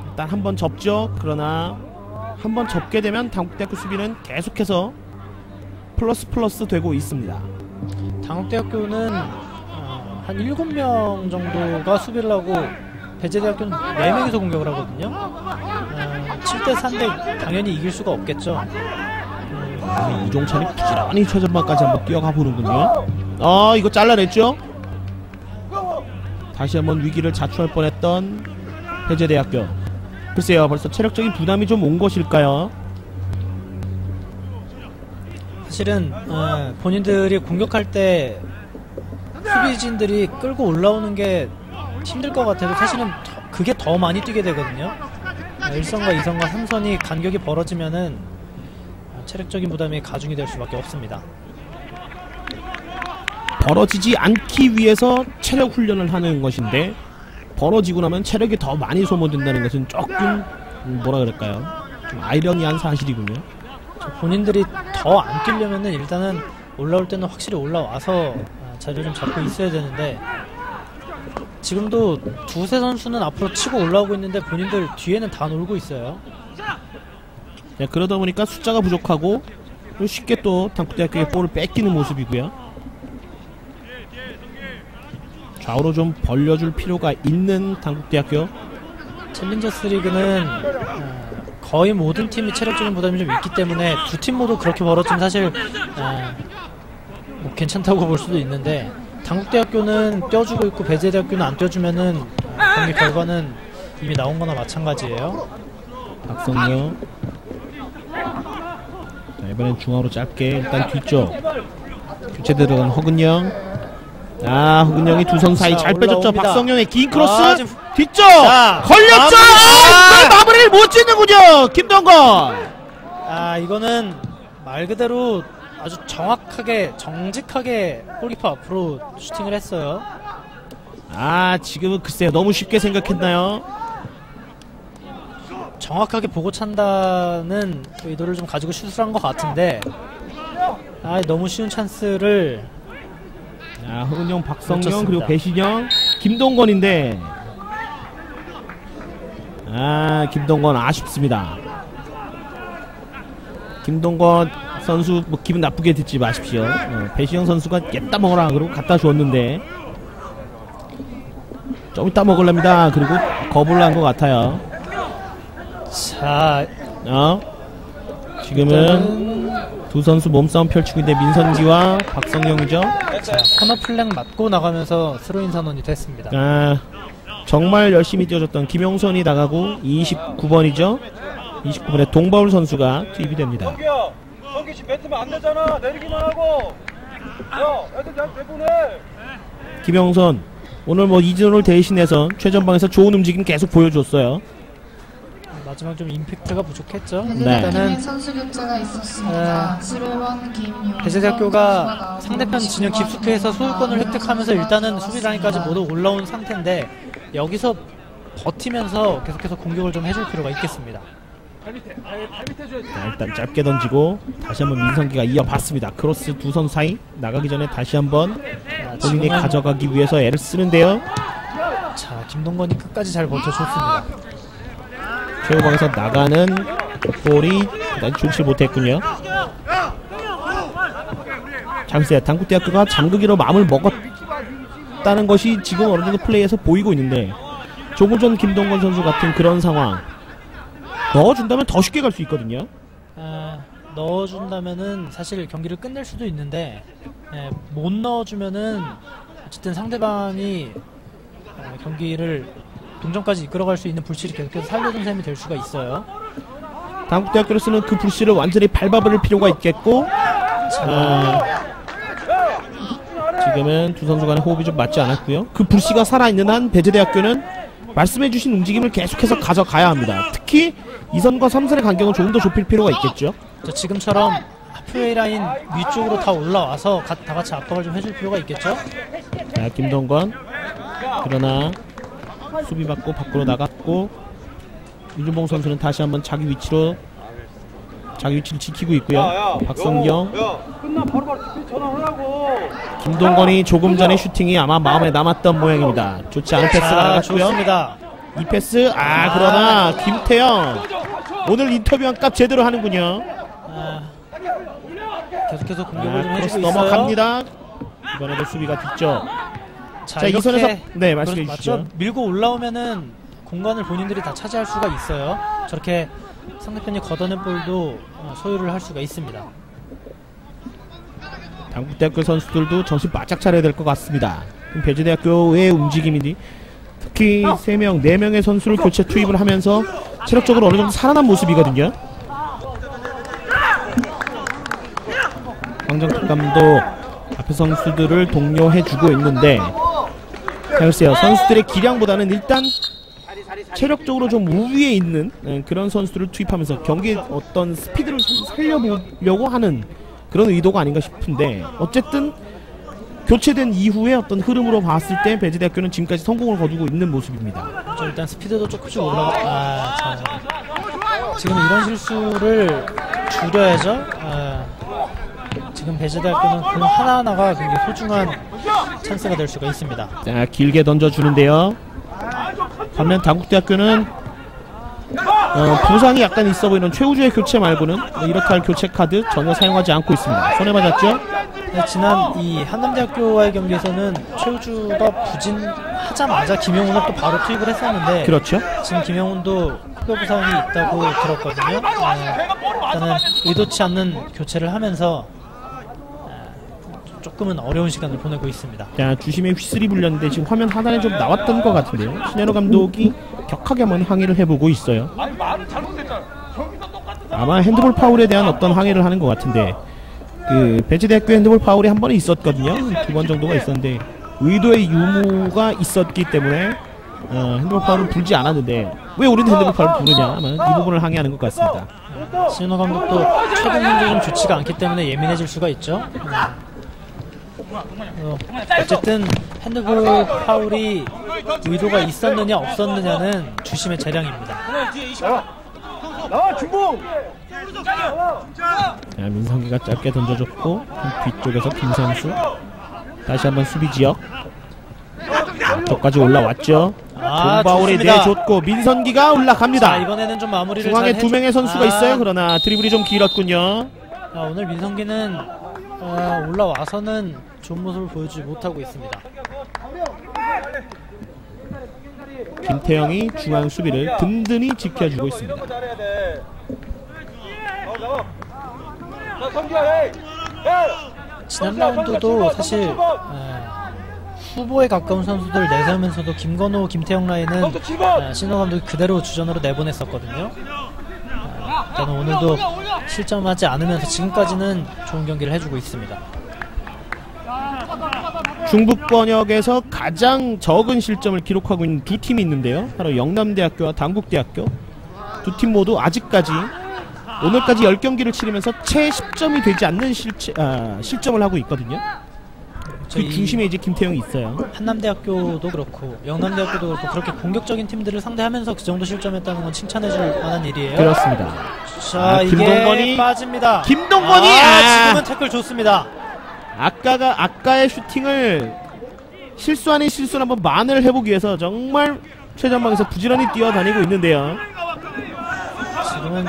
일단 한번 접죠. 그러나 한번 접게 되면 당국대학교 수비는 계속해서 플러스 되고 있습니다. 당국대학교는 한 7명 정도가 수비를 하고 배재대학교는 4명이서 공격을 하거든요. 7대3대 당연히 이길 수가 없겠죠. 이종찬이 부지런히 최전방까지 한번 뛰어가 보는군요. 이거 잘라냈죠. 다시 한번 위기를 자초할 뻔했던 배재대학교. 글쎄요 벌써 체력적인 부담이 좀 온 것일까요? 사실은 본인들이 공격할 때 수비진들이 끌고 올라오는 게 힘들 것 같아도 사실은 그게 더 많이 뛰게 되거든요. 1선과 2선과 3선이 간격이 벌어지면은 체력적인 부담이 가중이 될 수밖에 없습니다. 벌어지지 않기 위해서 체력 훈련을 하는 것인데 벌어지고 나면 체력이 더 많이 소모된다는 것은 조금 뭐라 그럴까요? 좀 아이러니한 사실이군요. 본인들이 더 안 뛰려면은 일단은 올라올 때는 확실히 올라와서 자리를 좀 잡고 있어야 되는데 지금도 두세 선수는 앞으로 치고 올라오고 있는데 본인들 뒤에는 다 놀고 있어요. 네, 그러다 보니까 숫자가 부족하고 쉽게 또 당국대학교의 볼을 뺏기는 모습이고요. 좌우로 좀 벌려줄 필요가 있는 당국대학교. 챌린저스 리그는 거의 모든 팀이 체력적인 부담이 좀 있기 때문에 두 팀 모두 그렇게 벌어지면 사실 뭐 괜찮다고 볼 수도 있는데 당국대학교는 떼어주고 있고 배재대학교는 안 떼어주면은 경기 결과는 이미 나온 거나 마찬가지예요. 박성영. 자, 이번엔 중앙으로 짧게 일단 뒤쪽 교체 들어간 허근영. 허근영이 두 선 사이 잘 빼줬죠. 올라옵니다. 박성영의 긴 크로스 뒤쪽 자, 걸렸죠. 마무리를 못 짓는군요. 김동건. 이거는 말 그대로 아주 정확하게 정직하게 골키퍼 앞으로 슈팅을 했어요. 지금은 글쎄요, 너무 쉽게 생각했나요? 정확하게 보고 찬다는 의도를 좀 가지고 슛을 한 것 같은데 너무 쉬운 찬스를 허근영, 박성영 놓쳤습니다. 그리고 배신영, 김동건인데 김동건 아쉽습니다. 김동건 선수 뭐 기분 나쁘게 듣지 마십시오. 배신영 선수가 옛다 먹어라 그러고 갖다 주었는데 좀 이따 먹으랍니다. 그리고 거부를 한 것 같아요. 자, 지금은 두 선수 몸싸움 펼치고 있는데 민선기와 박성영이죠. 코너 플랭 맞고 나가면서 스로인 선언이 됐습니다. 정말 열심히 뛰어줬던 김용선이 나가고 29번이죠. 29번에 동바울 선수가 투입이 됩니다. 성기야, 성기 씨 뱉으면 안 되잖아. 내리기만 하고. 야, 애들 잘 내보내. 김용선 오늘 뭐 이준호를 대신해서 최전방에서 좋은 움직임 계속 보여줬어요. 마지막 좀 임팩트가 부족했죠. 일단은 선수 교체가 있었습니다. 7번 김용. 배재대학교가 상대편 진영 깊숙이해서 소유권을 획득하면서 일단은 수비 라인까지 모두 올라온 상태인데 여기서 버티면서 계속해서 공격을 좀 해줄 필요가 있겠습니다. 일단 짧게 던지고 다시 한번 민성기가 이어봤습니다. 크로스 두 선 사이 나가기 전에 다시 한번 본인이 가져가기 위해서 애를 쓰는데요. 자, 김동건이 끝까지 잘 버텨줬습니다. 최후방에서 나가는 볼이 좋지 못했군요. 잠시만요. 당국대학교가 잠그기로 마음을 먹었다는 것이 지금 어느 정도 플레이에서 보이고 있는데 조금 전 김동건 선수 같은 그런 상황 넣어준다면 더 쉽게 갈 수 있거든요. 넣어준다면은 사실 경기를 끝낼 수도 있는데 못 넣어주면은 어쨌든 상대방이 경기를 동점까지 이끌어갈 수 있는 불씨를 계속해서 살려준 셈이 될 수가 있어요. 당국대학교로서는 그 불씨를 완전히 밟아버릴 필요가 있겠고 지금은 두 선수 간의 호흡이 좀 맞지 않았고요. 그 불씨가 살아있는 한 배재대학교는 말씀해주신 움직임을 계속해서 가져가야 합니다. 특히 2선과 3선의 간격은 조금 더 좁힐 필요가 있겠죠. 지금처럼 하프웨이 라인 위쪽으로 다 올라와서 다 같이 압박을 좀 해줄 필요가 있겠죠. 자, 김동건 그러나 수비 받고 밖으로 나갔고 윤준봉 선수는 다시 한번 자기 위치를 지키고 있고요. 박성경, 끝나 바로바로 전화하라고. 김동건이 조금 전에 슈팅이 아마 마음에 남았던 모양입니다. 좋지 않은 패스가 나갔고요. 좋습니다. 이 패스 그러나 김태형 오늘 인터뷰한 값 제대로 하는군요. 계속해서 공격을 좀 크로스 해주고 있어요. 넘어갑니다. 이번에도 수비가 뒤쪽. 자, 이 선에서 말씀해 주시죠. 맞죠? 밀고 올라오면은 공간을 본인들이 다 차지할 수가 있어요. 저렇게 상대편이 걷어낸 볼도 소유를 할 수가 있습니다. 당국대학교 선수들도 정신 바짝 차려야 될 것 같습니다. 배재대학교의 움직임이니 특히 3명, 4명의 선수를 교체 투입을 하면서 체력적으로 어느 정도 살아난 모습이거든요. 황정택 감독 앞에 선수들을 독려해주고 있는데 글쎄요, 선수들의 기량보다는 일단 체력적으로 좀 우위에 있는 그런 선수들을 투입하면서 경기의 어떤 스피드를 살려보려고 하는 그런 의도가 아닌가 싶은데, 어쨌든 교체된 이후에 어떤 흐름으로 봤을 때 배지대학교는 지금까지 성공을 거두고 있는 모습입니다. 일단 스피드도 조금씩 올라가. 지금 이런 실수를 줄여야죠. 지금 배지대학교는 공 하나하나가 굉장히 소중한 찬스가 될 수가 있습니다. 자, 길게 던져주는데요. 반면 당국대학교는 부상이 약간 있어 보이는 최우주의 교체 말고는 이렇게 할 교체 카드 전혀 사용하지 않고 있습니다. 손에 맞았죠? 네, 지난 이 한남대학교와의 경기에서는 최우주가 부진하자마자 김영훈을 또 바로 투입을 했었는데, 그렇죠. 지금 김영훈도 후배 부상이 있다고 들었거든요. 일단은 의도치 않는 교체를 하면서 조금은 어려운 시간을 보내고 있습니다. 자, 주심의 휘슬이 불렸는데 지금 화면 하단에 좀 나왔던 것 같은데요. 신현우 감독이 격하게 한번 항의를 해보고 있어요. 아마 핸드볼 파울에 대한 어떤 항의를 하는 것 같은데, 그 배지대학교 핸드볼 파울이 한 번에 있었거든요. 2번 정도가 있었는데 의도의 유무가 있었기 때문에 핸드볼 파울을 불지 않았는데 왜 우리는 핸드볼 파울을 부르냐, 아마 이 부분을 항의하는 것 같습니다. 신현우 감독도 최근 현재 좀 좋지가 않기 때문에 예민해질 수가 있죠. 어쨌든 핸드볼 파울이 의도가 있었느냐 없었느냐는 주심의 재량입니다. 나와 준봉. 자, 민성기가 짧게 던져줬고 뒤쪽에서 김선수 다시 한번 수비 지역 앞쪽까지 올라왔죠. 공바울에 내줬고 민선기가 올라갑니다. 자, 이번에는 좀 마무리를 중앙에 두 명의 선수가 있어요. 그러나 드리블이 좀 길었군요. 오늘 민성기는 올라와서는 좋은 모습을 보여주지 못하고 있습니다. 김태형이 중앙 수비를 든든히 지켜주고 있습니다. 지난 라운드도 사실 후보에 가까운 선수들 내세우면서도 김건호, 김태형 라인은 신호 감독이 그대로 주전으로 내보냈었거든요. 일단 오늘도 실점하지 않으면서 지금까지는 좋은 경기를 해주고 있습니다. 중북권역에서 가장 적은 실점을 기록하고 있는 두 팀이 있는데요. 바로 영남대학교와 당국대학교. 두 팀 모두 아직까지 오늘까지 10경기를 치르면서 채 10점이 되지 않는 실점을 하고 있거든요. 그 중심에 이제 김태형이 있어요. 한남대학교도 그렇고 영남대학교도 그렇고 그렇게 공격적인 팀들을 상대하면서 그 정도 실점했다는 건 칭찬해줄 만한 일이에요. 그렇습니다. 자, 김동건이 빠집니다. 김동건이 지금은 태클 좋습니다. 아까의 슈팅을 실수 아닌 실수를 한번 만회를 해보기 위해서 정말 최전방에서 부지런히 뛰어다니고 있는데요. 지금은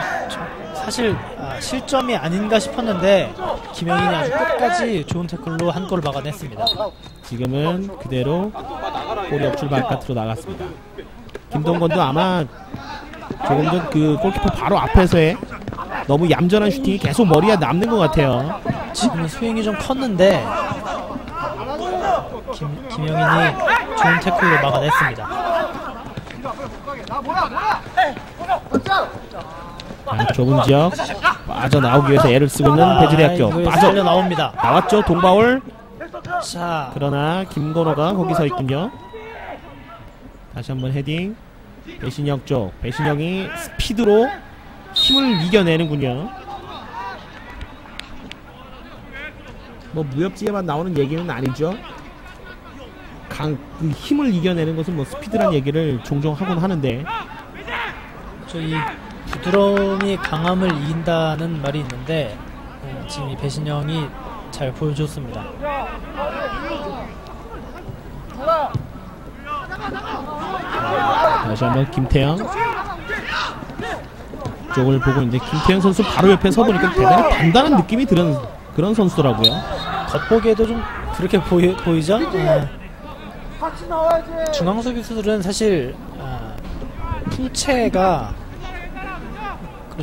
사실 실점이 아닌가 싶었는데 김영인이 아주 끝까지 좋은 태클로 한 골을 막아냈습니다. 지금은 그대로 골이 옆줄 바깥으로 나갔습니다. 김동건도 아마 조금 전 그 골키퍼 바로 앞에서의 너무 얌전한 슈팅이 계속 머리에 남는 것 같아요. 지금 스윙이 좀 컸는데 김영인이 좋은 태클로 막아냈습니다. 좁은 지역 빠져나오기 위해서 애를 쓰고 있는 배지대학교. 빠져나옵니다. 나왔죠, 동바울. 자, 그러나 김건호가 거기 서 있군요. 다시 한번 헤딩. 배신영 쪽. 배신영이 스피드로 힘을 이겨내는군요. 뭐 무협지에만 나오는 얘기는 아니죠. 그 힘을 이겨내는 것은 뭐 스피드란 얘기를 종종 하곤 하는데, 이 부드러움이 강함을 이긴다는 말이 있는데 지금 이 배신영이 잘 보여줬습니다. 다시 한번 김태형 쪽을 보고 있는데, 김태형 선수 바로 옆에 서보니까 대단히 단단한 느낌이 드는 그런 선수더라고요. 겉보기에도 좀 그렇게 보이죠? 중앙 수비수들은 사실 풍채가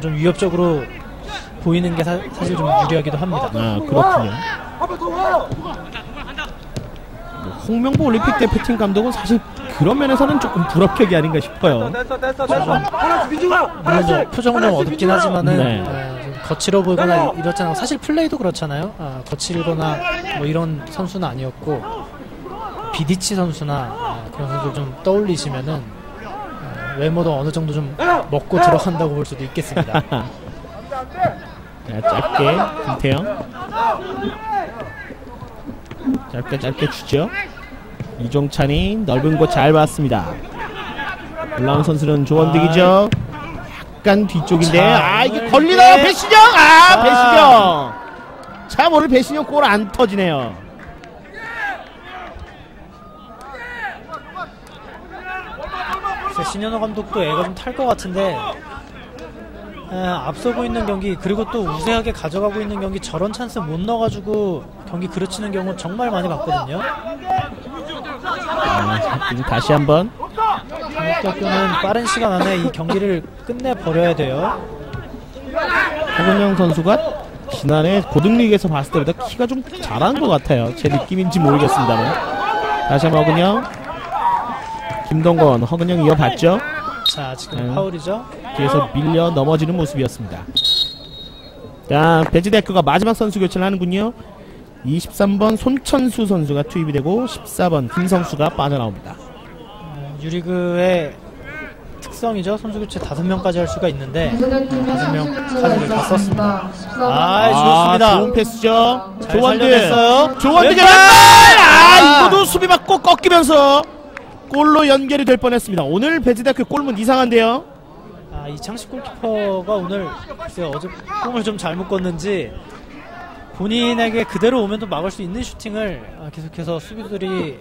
좀 위협적으로 보이는 게 사실 좀 유리하기도 합니다. 그렇군요. 홍명보 올림픽 대표팀 감독은 사실 그런 면에서는 조금 불합격이 아닌가 싶어요. 물론 표정은 좀 어둡긴 하지만은 좀 거칠어 보이거나 이렇잖아요. 사실 플레이도 그렇잖아요. 거칠거나 뭐 이런 선수는 아니었고, 비디치 선수나 그런 선수를 좀 떠올리시면은 외모도 어느 정도 좀 먹고 들어간다고 볼 수도 있겠습니다. 자, 짧게 김태형 짧게 주죠. 이종찬이 넓은 곳 잘 봤습니다. 올라온 선수는 조원득이죠. 약간 뒤쪽인데 자, 이게 걸리나요? 배신영! 배신영! 참 오늘 배신영 골 안 터지네요. 신현호 감독도 애가 좀 탈 것 같은데 앞서고 있는 경기 그리고 또 우세하게 가져가고 있는 경기 저런 찬스 못 넣어가지고 경기 그르치는 경우 정말 많이 봤거든요. 지금 다시 한번 한국대학교는 빠른 시간 안에 이 경기를 끝내버려야 돼요. 허근영 선수가 지난해 고등리그에서 봤을 때보다 키가 좀 잘한 것 같아요. 제 느낌인지 모르겠습니다만. 다시 한번 허근영, 김동건, 허근영 이어봤죠. 자, 지금 파울이죠. 뒤에서 밀려 넘어지는 모습이었습니다. 자, 배지대학교가 마지막 선수 교체를 하는군요. 23번 손천수 선수가 투입이 되고 14번 김성수가 빠져나옵니다. 유리그의 특성이죠. 선수 교체 5명까지 할 수가 있는데 배재대학교는 5명 카드를 다 썼습니다. 좋습니다. 좋습니다. 좋은 패스죠. 잘 살려냈어요. 조원득의 왼발! 왼발! 이거도 수비 맞고 꺾이면서 골로 연결이 될 뻔했습니다. 오늘 배지대학교 골문 이상한데요. 이창식 골키퍼가 오늘 글쎄요, 어제 공을 좀 잘못 껐는지 본인에게 그대로 오면 또 막을 수 있는 슈팅을 계속해서 수비들이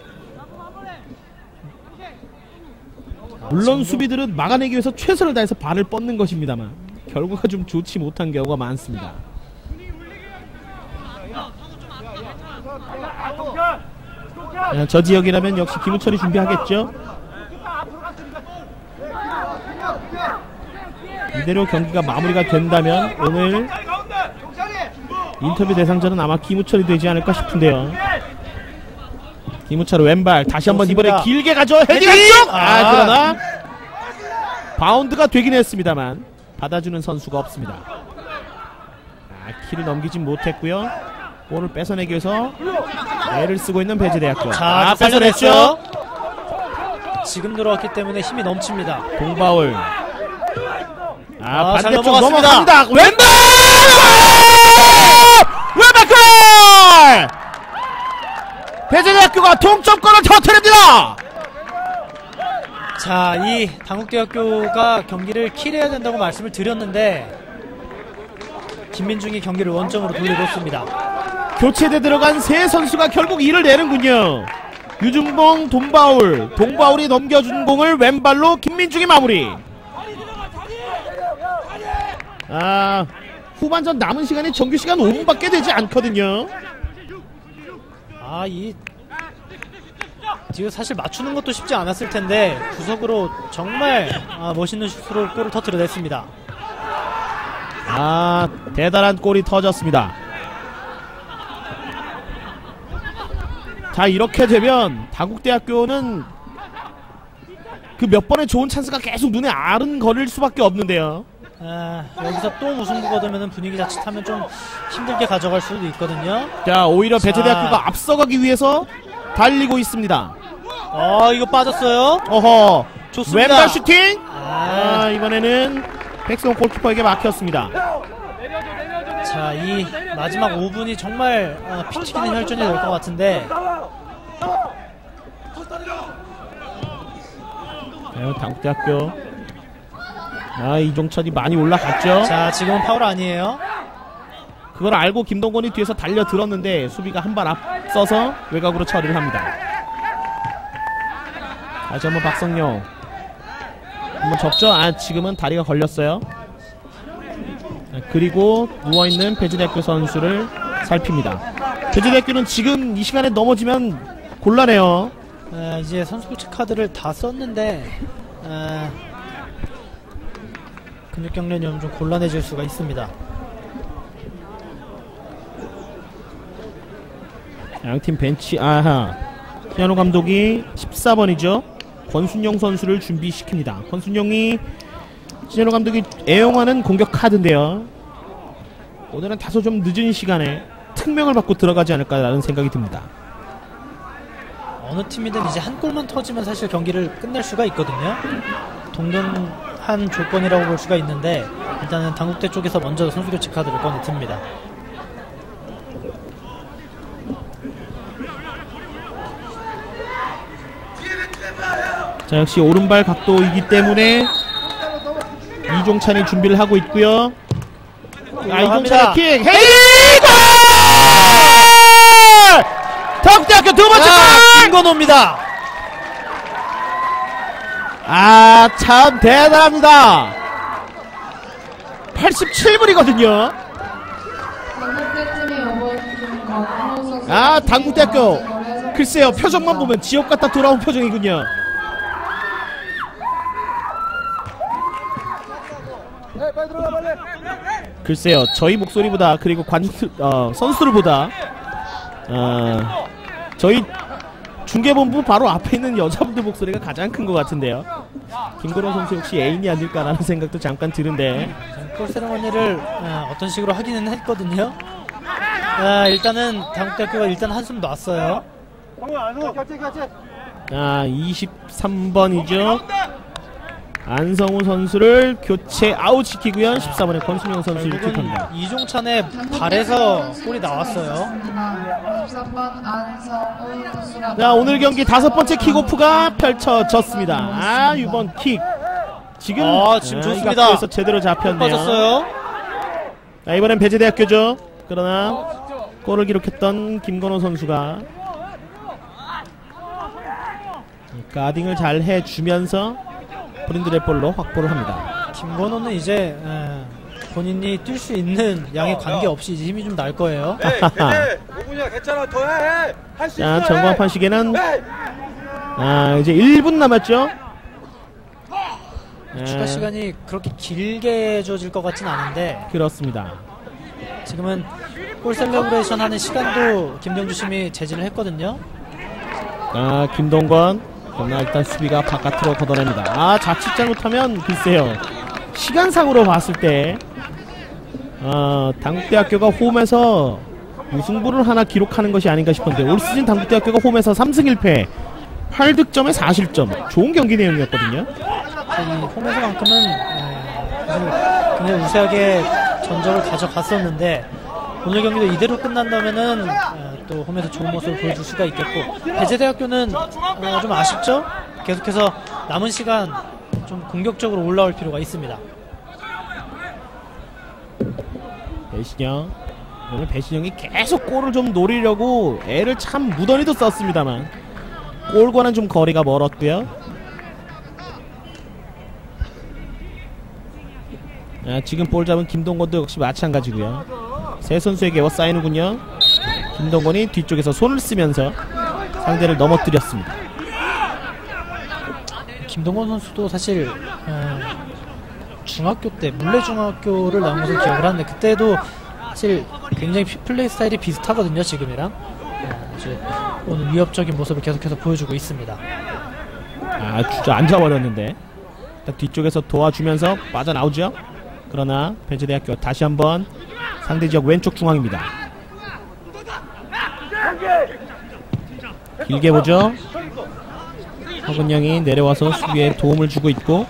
물론 수비들은 막아내기 위해서 최선을 다해서 발을 뻗는 것입니다만 결과가 좀 좋지 못한 경우가 많습니다. 저 지역이라면 역시 김우철이 준비하겠죠. 이대로 경기가 마무리가 된다면 오늘 인터뷰 대상자는 아마 김우철이 되지 않을까 싶은데요. 김우철 왼발 다시 한번 이번에 길게 가죠. 헤딩 안쪽! 그러나 바운드가 되긴 했습니다만 받아주는 선수가 없습니다. 키를 넘기진 못했고요. 볼을 뺏어내기 위해서 애를 쓰고 있는 배재대학교. 자, 뺏어냈죠. 지금 들어왔기 때문에 힘이 넘칩니다. 동바울. 반대쪽 넘어갔습니다. 넘어갑니다. 왼발! 왼발 골! 배재대학교가 동점골을 터뜨립니다. 자, 이 당국대학교가 경기를 킬해야 된다고 말씀을 드렸는데 김민중이 경기를 원점으로 돌려놓습니다. 교체돼 들어간 세 선수가 결국 이를 내는군요. 유준봉, 동바울이 넘겨준 공을 왼발로 김민중이 마무리. 후반전 남은 시간이 정규시간 5분밖에 되지 않거든요. 지금 사실 맞추는 것도 쉽지 않았을 텐데 구석으로 정말 멋있는 슛으로 골을 터뜨려냈습니다. 대단한 골이 터졌습니다. 자, 이렇게 되면 당국대학교는 그 몇 번의 좋은 찬스가 계속 눈에 아른거릴 수밖에 없는데요. 여기서 또 무승부가 되면 분위기 자칫하면 좀 힘들게 가져갈 수도 있거든요. 자, 오히려 배재대학교가 앞서가기 위해서 달리고 있습니다. 이거 빠졌어요. 어허, 좋습니다. 왼발 슈팅. 이번에는 백승호 골키퍼에게 막혔습니다. 자, 이 마지막 5분이 정말 피 튀기는 혈전이 될 것 같은데. 당국대학교. 이종철이 많이 올라갔죠. 자, 지금은 파울 아니에요. 그걸 알고 김동건이 뒤에서 달려들었는데 수비가 한 발 앞서서 외곽으로 처리를 합니다. 다시 한번 박성용 한번 접죠. 지금은 다리가 걸렸어요. 그리고 누워있는 배재대학교 선수를 살핍니다. 배재대학교는 지금 이 시간에 넘어지면 곤란해요. 이제 선수 교체 카드를 다 썼는데 근육 경련이 좀 곤란해질 수가 있습니다. 양팀 벤치. 신현호 감독이 14번이죠 권순영 선수를 준비시킵니다. 권순영이 신현호 감독이 애용하는 공격 카드인데요, 오늘은 다소 좀 늦은 시간에 특명을 받고 들어가지 않을까라는 생각이 듭니다. 어느 팀이든 이제 한 골만 터지면 사실 경기를 끝낼 수가 있거든요. 동등한 조건이라고 볼 수가 있는데 일단은 당국대 쪽에서 먼저 선수 교체 카드를 꺼내 듭니다. 자, 역시 오른발 각도이기 때문에 이종찬이 준비를 하고 있고요. 이종찬의 킥! 헤이! 골! 당국대학교 두 번째 골! 김건호입니다. 아, 참 대단합니다. 87분이거든요. 당국대팀이 오버해준 거. 아, 당국대학교. 글쎄요, 표정만 보면 지옥 갔다 돌아온 표정이군요. 빨리 들어가 빨리. 글쎄요, 저희 목소리보다 그리고 선수들보다 저희 중계본부 바로 앞에 있는 여자분들 목소리가 가장 큰 것 같은데요. 김건호 선수 혹시 애인이 아닐까라는 생각도 잠깐 드는데. 골 세레머니를 어떤 식으로 하기는 했거든요. 일단은 당국대학교가 일단 한숨 놨어요. 교체. 23번이죠. 안성우 선수를 교체 아웃시키고요. 14번의 권순영 선수를 투입합니다. 이종찬의 발에서 골이 나왔어요. 14번 안성우 선수가. 자, 오늘 경기 5번째 킥오프가 펼쳐졌습니다. 아, 이번 킥 지금 지금 좋습니다. 이 각도에서 제대로 잡혔네요. 빠졌어요. 자, 이번엔 배재대학교죠. 그러나 골을 기록했던 김건호 선수가 가딩을 잘 해주면서 브린드의 볼로 확보를 합니다. 김건호는 이제 본인이 뛸 수 있는 양에 관계없이 이제 힘이 좀 날 거예요. 오분이야 괜찮아 더 해. 할 수 있어. 자, 전광판 시계는 이제 1분 남았죠. 추가 시간이 그렇게 길게 주어질 것 같진 않은데 그렇습니다. 지금은 골 셀러브레이션 하는 시간도 김동주 심이 제지를 했거든요. 김동건 그러나 일단 수비가 바깥으로 걷어냅니다. 자칫 잘못하면 글쎄요, 시간상으로 봤을 때 당국대학교가 홈에서 무승부를 하나 기록하는 것이 아닌가 싶은데, 올 시즌 당국대학교가 홈에서 3승 1패 8득점에 4실점 좋은 경기 내용이었거든요. 이 홈에서만큼은 굉장히 우세하게 전적을 가져갔었는데 오늘 경기도 이대로 끝난다면은 또 홈에서 좋은 모습을 보여줄 수가 있겠고, 배재대학교는 좀 아쉽죠? 계속해서 남은 시간 좀 공격적으로 올라올 필요가 있습니다. 배신영, 오늘 배신영이 계속 골을 좀 노리려고 애를 참 무던히도 썼습니다만 골과는 좀 거리가 멀었고요. 지금 볼 잡은 김동건도 역시 마찬가지고요. 세 선수에게 에워싸이는군요. 김동건이 뒤쪽에서 손을 쓰면서 상대를 넘어뜨렸습니다. 김동건 선수도 사실 중학교 때 물레중학교를 나온 것을 기억을 하는데 그때도 사실 굉장히 플레이 스타일이 비슷하거든요. 지금이랑 오늘 위협적인 모습을 계속해서 보여주고 있습니다. 주저 앉아버렸는데 딱 뒤쪽에서 도와주면서 빠져나오죠. 그러나 배재대학교 다시 한번 상대지역 왼쪽 중앙입니다. 길게 보죠. 허근영이 내려와서 수비에 도움을 주고 있고,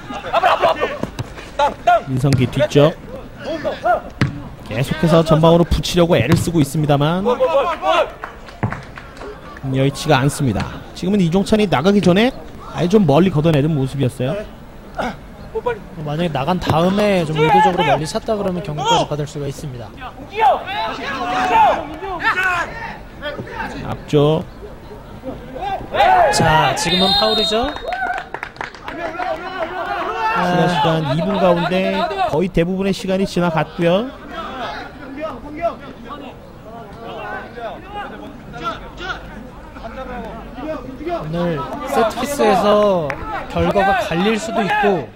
민성기 뒤쪽 계속해서 전방으로 붙이려고 애를 쓰고 있습니다만 여의치가 않습니다. 지금은 이종찬이 나가기 전에 아예 좀 멀리 걷어내는 모습이었어요. 만약에 나간 다음에 좀 의도적으로 멀리 찼다 그러면 경기까지 받을 수가 있습니다. 앞쪽. 자, 지금은 파울이죠. 추가 시간 2분 가운데 거의 대부분의 시간이 지나갔고요. 오늘 세트피스에서 결과가 갈릴 수도 있고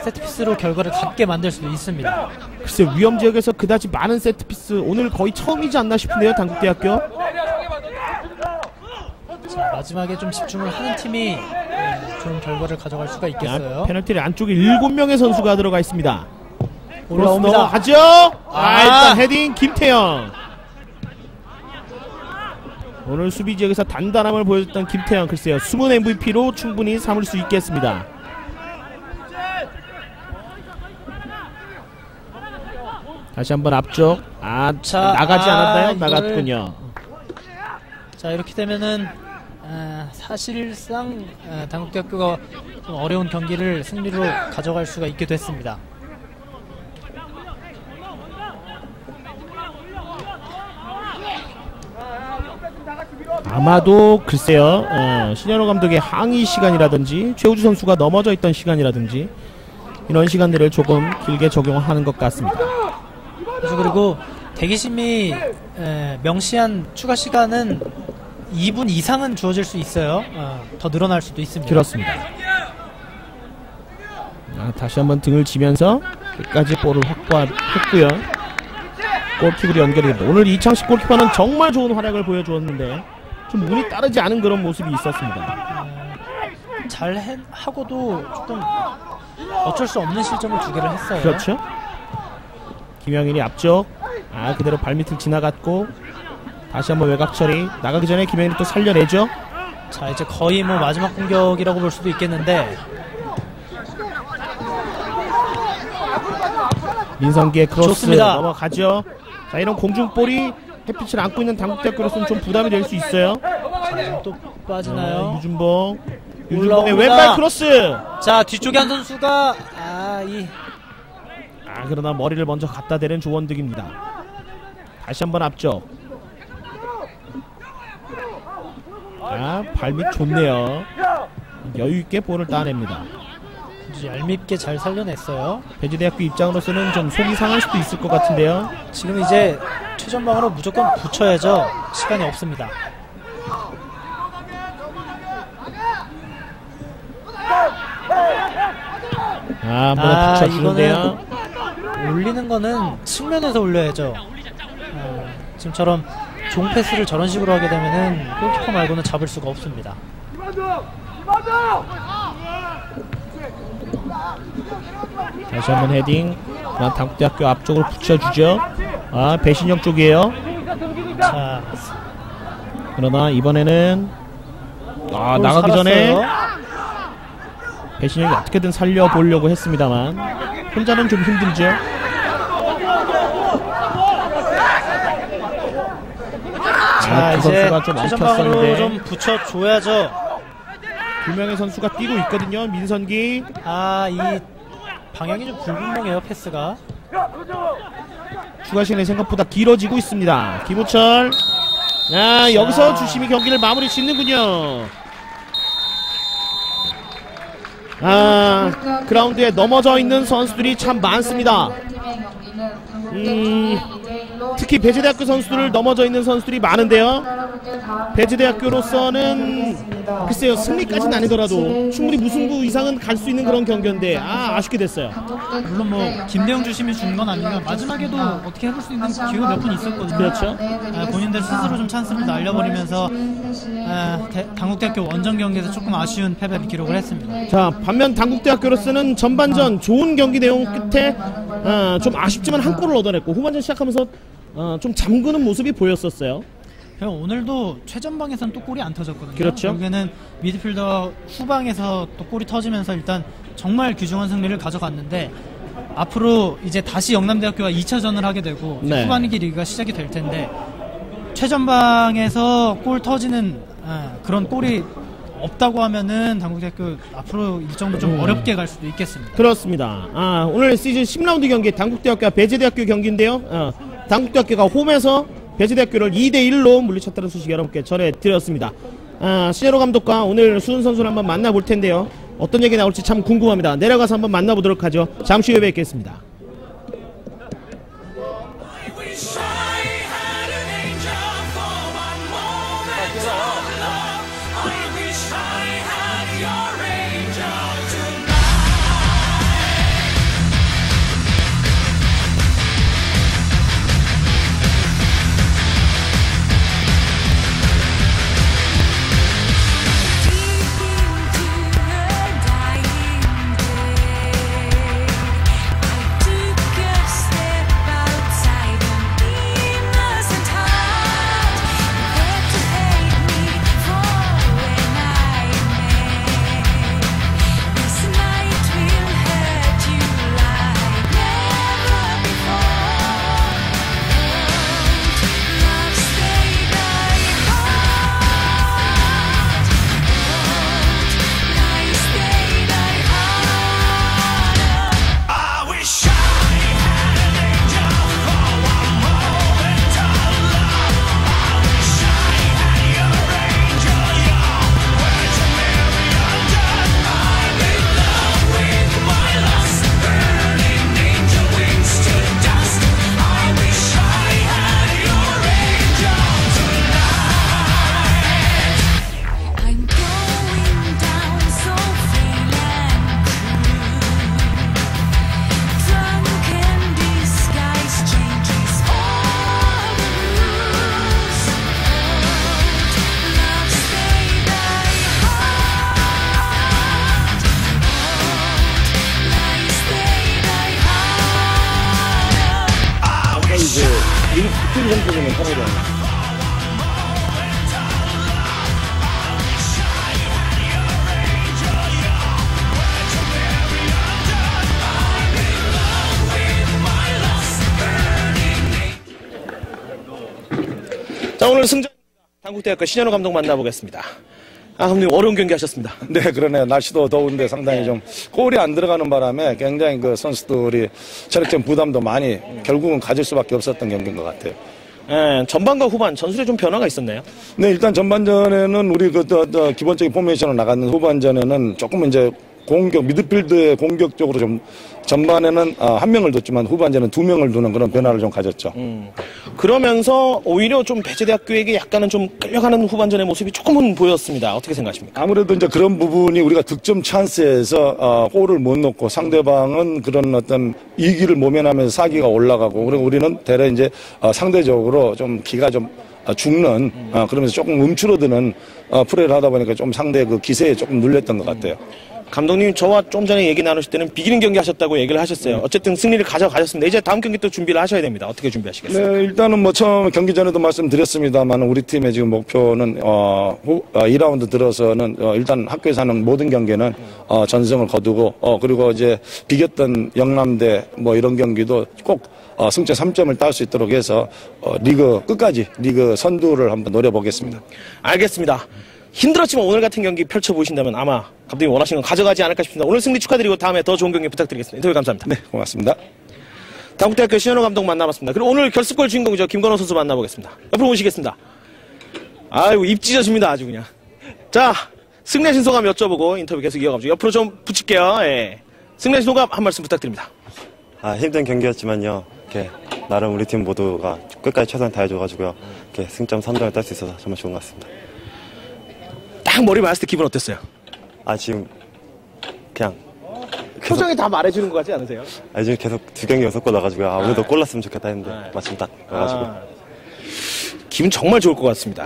세트피스로 결과를 같게 만들 수도 있습니다. 글쎄, 위험지역에서 그다지 많은 세트피스 오늘 거의 처음이지 않나 싶은데요. 당국대학교. 자, 마지막에 좀 집중을 하는 팀이 좋은 결과를 가져갈 수가 있겠어요. 페널티를 안쪽에 7명의 선수가 들어가 있습니다. 올라옵니다. 하죠. 일단 헤딩 김태형. 오늘 수비 지역에서 단단함을 보여줬던 김태형, 글쎄요, 숨은 MVP로 충분히 삼을 수 있겠습니다. 다시 한번 앞쪽. 자, 나가지 않았나요? 이거를- 나갔군요. 자, 이렇게 되면은 사실상 당국대학교가 좀 어려운 경기를 승리로 가져갈 수가 있게 됐습니다. 아마도 글쎄요, 신현호 감독의 항의 시간이라든지 최우주 선수가 넘어져 있던 시간이라든지 이런 시간들을 조금 길게 적용하는 것 같습니다. 그래서 그리고 대기심이 명시한 추가 시간은 2분 이상은 주어질 수 있어요. 더 늘어날 수도 있습니다. 그렇습니다. 다시 한번 등을 지면서 끝까지 볼을 확보했고요. 골킥으로 연결이 됩니다. 오늘 이창식 골키퍼는 정말 좋은 활약을 보여주었는데 좀 운이 따르지 않은 그런 모습이 있었습니다. 잘 하고도 조금 어쩔 수 없는 실점을 2개를 했어요. 그렇죠. 김영일이 앞쪽. 그대로 발밑을 지나갔고 다시 한번 외곽 처리. 나가기 전에 김영일이 또 살려내죠. 자, 이제 거의 뭐 마지막 공격이라고 볼 수도 있겠는데 민성기의 크로스 좋습니다. 넘어가죠. 자, 이런 공중볼이 햇빛을 안고 있는 당국대학교로서는 좀 부담이 될 수 있어요. 자, 또 빠지나요? 유준봉의 올라옵니다. 왼발 크로스. 자, 뒤쪽에 한 선수가 그러나 머리를 먼저 갖다 대는 조원득입니다. 다시 한번 앞쪽. 발밑 좋네요. 여유있게 볼을 따냅니다. 얄밉게 잘 살려냈어요. 배지대학교 입장으로서는 좀 속이 상할 수도 있을 것 같은데요. 지금 이제 최전방으로 무조건 붙여야죠. 시간이 없습니다. 한번 붙여주는데요. 올리는 거는 측면에서 올려야죠. 지금처럼 종 패스를 저런 식으로 하게 되면은 골키퍼 말고는 잡을 수가 없습니다. 다시 한번 헤딩. 당국대학교 앞쪽으로 붙여주죠. 배신영 쪽이에요. 자, 그러나 이번에는 나가기 살았어요. 전에 배신영이 어떻게든 살려보려고 했습니다만 혼자는 좀 힘들죠. 자, 두 이제 선수가 좀 최전방으로 엉켰었는데 좀 붙여줘야죠. 2명의 선수가 뛰고 있거든요. 민선기. 이 방향이 좀 불분명해요, 패스가. 추가 시간이 생각보다 길어지고 있습니다. 김우철. 여기서 주심이 경기를 마무리 짓는군요. 그라운드에 넘어져 있는 선수들이 참 많습니다. 특히 배지대학교 선수들 넘어져 있는 선수들이 많은데요. 배지대학교로서는 글쎄요, 승리까지는 아니더라도 충분히 무승부 이상은 갈 수 있는 그런 경기인데 아쉽게 됐어요. 물론 뭐 김대영 주심이 준 건 아니면 마지막에도 어떻게 해볼 수 있는 기회가 몇 번 있었거든요. 그렇죠. 본인들 스스로 좀 찬스를 날려버리면서 당국대학교 원정 경기에서 조금 아쉬운 패배를 기록을 했습니다. 자, 반면 당국대학교로서는 전반전 좋은 경기 내용 끝에 좀 아쉽지만 한 골을 얻어냈고 후반전 시작하면서 좀 잠그는 모습이 보였었어요. 오늘도 최전방에서는 또 골이 안 터졌거든요. 그렇죠. 결국에는 미드필더 후방에서 또 골이 터지면서 일단 정말 귀중한 승리를 가져갔는데 앞으로 이제 다시 영남대학교가 2차전을 하게 되고 네. 후반기 리그가 시작이 될 텐데 최전방에서 골 터지는 그런 골이 없다고 하면은 당국대학교 앞으로 일정도 좀 어렵게 갈 수도 있겠습니다. 그렇습니다. 오늘 시즌 10라운드 경기 당국대학교와 배지대학교 경기인데요. 당국대학교가 홈에서 배지대학교를 2대1로 물리쳤다는 소식 여러분께 전해드렸습니다. 신현호 감독과 오늘 수훈 선수를 한번 만나볼 텐데요. 어떤 얘기 나올지 참 궁금합니다. 내려가서 한번 만나보도록 하죠. 잠시 후에 뵙겠습니다. Do 자, 오늘 승자 당국대학교 신현호 감독 만나보겠습니다. 아, 감독님 어려운 경기 하셨습니다. 네, 그러네요. 날씨도 더운데 상당히 좀 골이 안 들어가는 바람에 굉장히 그 선수들이 체력적 부담도 많이 결국은 가질 수밖에 없었던 경기인 것 같아요. 예, 전반과 후반 전술에 좀 변화가 있었네요. 네, 일단 전반전에는 우리 기본적인 포메이션으로 나갔는 후반전에는 조금 이제 미드필드의 공격적으로 좀 전반에는 한 명을 뒀지만 후반전에는 2명을 두는 그런 변화를 좀 가졌죠. 그러면서 오히려 좀 배재대학교에게 약간은 좀 끌려가는 후반전의 모습이 조금은 보였습니다. 어떻게 생각하십니까? 아무래도 이제 그런 부분이 우리가 득점 찬스에서 골을 못 넣고 상대방은 그런 어떤 이기를 모면하면서 사기가 올라가고 그리고 우리는 대략 이제 상대적으로 좀 기가 좀 죽는 그러면서 조금 움츠러드는 플레이를 하다 보니까 좀 상대 그 기세에 조금 눌렸던 것 같아요. 감독님 저와 좀 전에 얘기 나누실 때는 비기는 경기 하셨다고 얘기를 하셨어요. 어쨌든 승리를 가져가셨습니다. 이제 다음 경기 또 준비를 하셔야 됩니다. 어떻게 준비하시겠어요? 네, 일단은 뭐 처음 경기 전에도 말씀드렸습니다만 우리 팀의 지금 목표는 2라운드 들어서는 일단 학교에서 하는 모든 경기는 전승을 거두고 그리고 이제 비겼던 영남대 뭐 이런 경기도 꼭 승점 3점을 딸 수 있도록 해서 리그 끝까지 리그 선두를 한번 노려보겠습니다. 알겠습니다. 힘들었지만 오늘 같은 경기 펼쳐보신다면 아마 감독님 원하시는 건 가져가지 않을까 싶습니다. 오늘 승리 축하드리고 다음에 더 좋은 경기 부탁드리겠습니다. 인터뷰 감사합니다. 네, 고맙습니다. 당국대학교 신현호 감독 만나봤습니다. 그리고 오늘 결승골 주인공이죠. 김건호 선수 만나보겠습니다. 옆으로 모시겠습니다. 아이고 입 찢어집니다. 아주 그냥. 자, 승리하신 소감 여쭤보고 인터뷰 계속 이어가죠. 옆으로 좀 붙일게요. 예. 승리하신 소감 한 말씀 부탁드립니다. 힘든 경기였지만요. 이렇게 나름 우리 팀 모두가 끝까지 최선을 다해줘가지고요. 이렇게 승점 3점을 딸 수 있어서 정말 좋은 것 같습니다. 딱 머리 맞았을 때 기분 어땠어요? 지금 그냥 표정이 다 말해주는 것 같지 않으세요? 지금 계속 2경기 6골 나가지고요. 오늘도 골 났으면 좋겠다 했는데 마침 딱 나가지고 기분 정말 좋을 것 같습니다.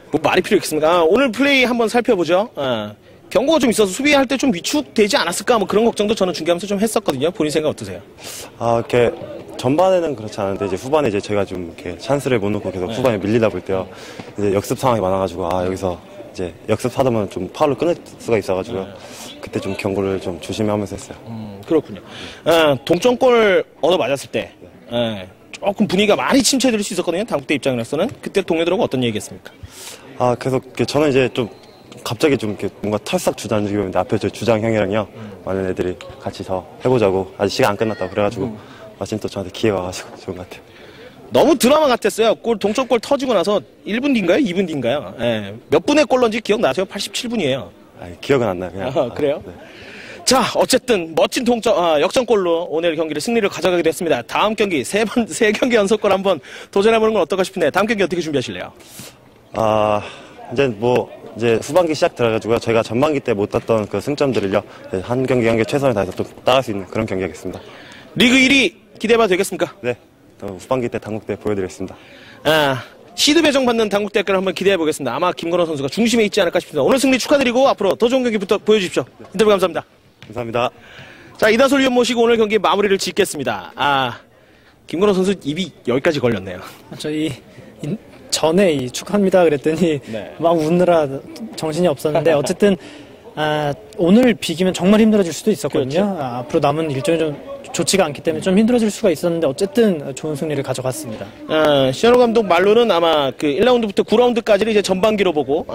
뭐 말이 필요 있겠습니까? 오늘 플레이 한번 살펴보죠. 경고가 좀 있어서 수비할 때 좀 위축되지 않았을까 뭐 그런 걱정도 저는 중계하면서 좀 했었거든요. 본인 생각 어떠세요? 이렇게 전반에는 그렇지 않은데 이제 후반에 이제 제가 좀 이렇게 찬스를 못 놓고 계속 후반에 밀리다 볼 때요. 이제 역습 상황이 많아가지고 여기서 이제 역습하다 보면 좀 파울로 끊을 수가 있어가지고요. 그때 좀 경고를 좀 조심하면서 했어요. 그렇군요. 동점골 얻어 맞았을 때 조금 분위기가 많이 침체될 수 있었거든요. 당국대 입장에서는 그때 동료들하고 어떤 얘기했습니까? 계속 저는 이제 좀 갑자기 좀 이렇게 뭔가 털썩 주저앉으면 앞에 저 주장 형이랑요 많은 애들이 같이 더 해보자고 아직 시간 안 끝났다고 그래가지고 마침 또 저한테 기회가 와가지고 좋은 것 같아요. 너무 드라마 같았어요. 동점골 터지고 나서 1분 뒤인가요? 2분 뒤인가요? 몇 분의 골 넣은지 기억나세요? 87분이에요. 기억은 안 나요. 그냥. 그래요? 네. 자, 어쨌든 멋진 역전골로 오늘 경기를 승리를 가져가게 됐습니다. 다음 경기 세 경기 연속골 한번 도전해보는 건 어떨까 싶은데 다음 경기 어떻게 준비하실래요? 이제 후반기 시작 들어가지고요. 저희가 전반기 때 못 땄던 그 승점들을요. 한 경기 최선을 다해서 좀 따갈 수 있는 그런 경기 하겠습니다. 리그 1위 기대해봐도 되겠습니까? 네. 후반기 때 당국대 보여드리겠습니다. 시드 배정 받는 당국대학교를 한번 기대해보겠습니다. 아마 김건호 선수가 중심에 있지 않을까 싶습니다. 오늘 승리 축하드리고 앞으로 더 좋은 경기부터 보여주십시오. 인터뷰 감사합니다. 감사합니다. 자, 이다솔 위원 모시고 오늘 경기 마무리를 짓겠습니다. 김건호 선수 입이 여기까지 걸렸네요. 저희 전에 축하합니다 그랬더니 막 웃느라 정신이 없었는데 어쨌든 오늘 비기면 정말 힘들어질 수도 있었거든요. 그렇죠. 앞으로 남은 일정이 좀 좋지가 않기 때문에 좀 힘들어질 수가 있었는데 어쨌든 좋은 승리를 가져갔습니다. 신현호 감독 말로는 아마 그 1라운드부터 9라운드까지를 이제 전반기로 보고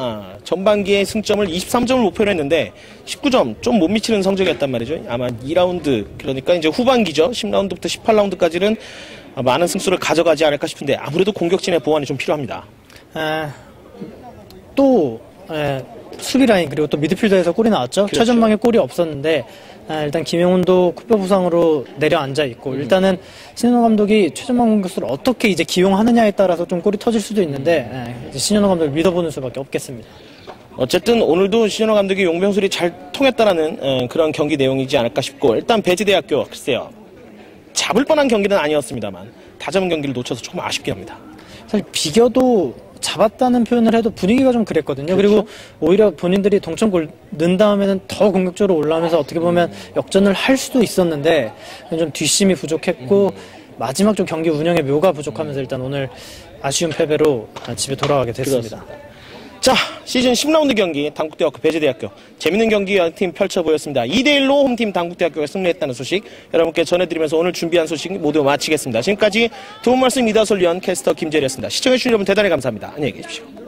전반기의 승점을 23점을 목표로 했는데 19점 좀 못 미치는 성적이었단 말이죠. 아마 2라운드 그러니까 이제 후반기죠. 10라운드부터 18라운드까지는 많은 승수를 가져가지 않을까 싶은데 아무래도 공격진의 보완이 좀 필요합니다. 수비 라인 그리고 또 미드필더에서 골이 나왔죠. 그렇죠. 최전방에 골이 없었는데 일단 김영훈도 쿠뼈 부상으로 내려앉아 있고 일단은 신현호 감독이 최전방 공격수를 어떻게 이제 기용하느냐에 따라서 좀 골이 터질 수도 있는데 이제 신현호 감독을 믿어보는 수밖에 없겠습니다. 어쨌든 오늘도 신현호 감독이 용병술이 잘 통했다라는 그런 경기 내용이지 않을까 싶고 일단 배지대학교 글쎄요. 잡을 뻔한 경기는 아니었습니다만 다잡은 경기를 놓쳐서 조금 아쉽게 합니다. 사실 비겨도 잡았다는 표현을 해도 분위기가 좀 그랬거든요. 그렇죠? 그리고 오히려 본인들이 동점골 넣은 다음에는 더 공격적으로 올라오면서 어떻게 보면 역전을 할 수도 있었는데 좀 뒷심이 부족했고 마지막 좀 경기 운영의 묘가 부족하면서 일단 오늘 아쉬운 패배로 집에 돌아가게 됐습니다. 그렇습니다. 자, 시즌 10라운드 경기 당국대학교 배재대학교 재밌는 경기 양팀 펼쳐 보였습니다. 2대1로 홈팀 당국대학교가 승리했다는 소식 여러분께 전해드리면서 오늘 준비한 소식 모두 마치겠습니다. 지금까지 도움 말씀 이다솔리언 캐스터 김재리였습니다. 시청해주신 여러분 대단히 감사합니다. 안녕히 계십시오.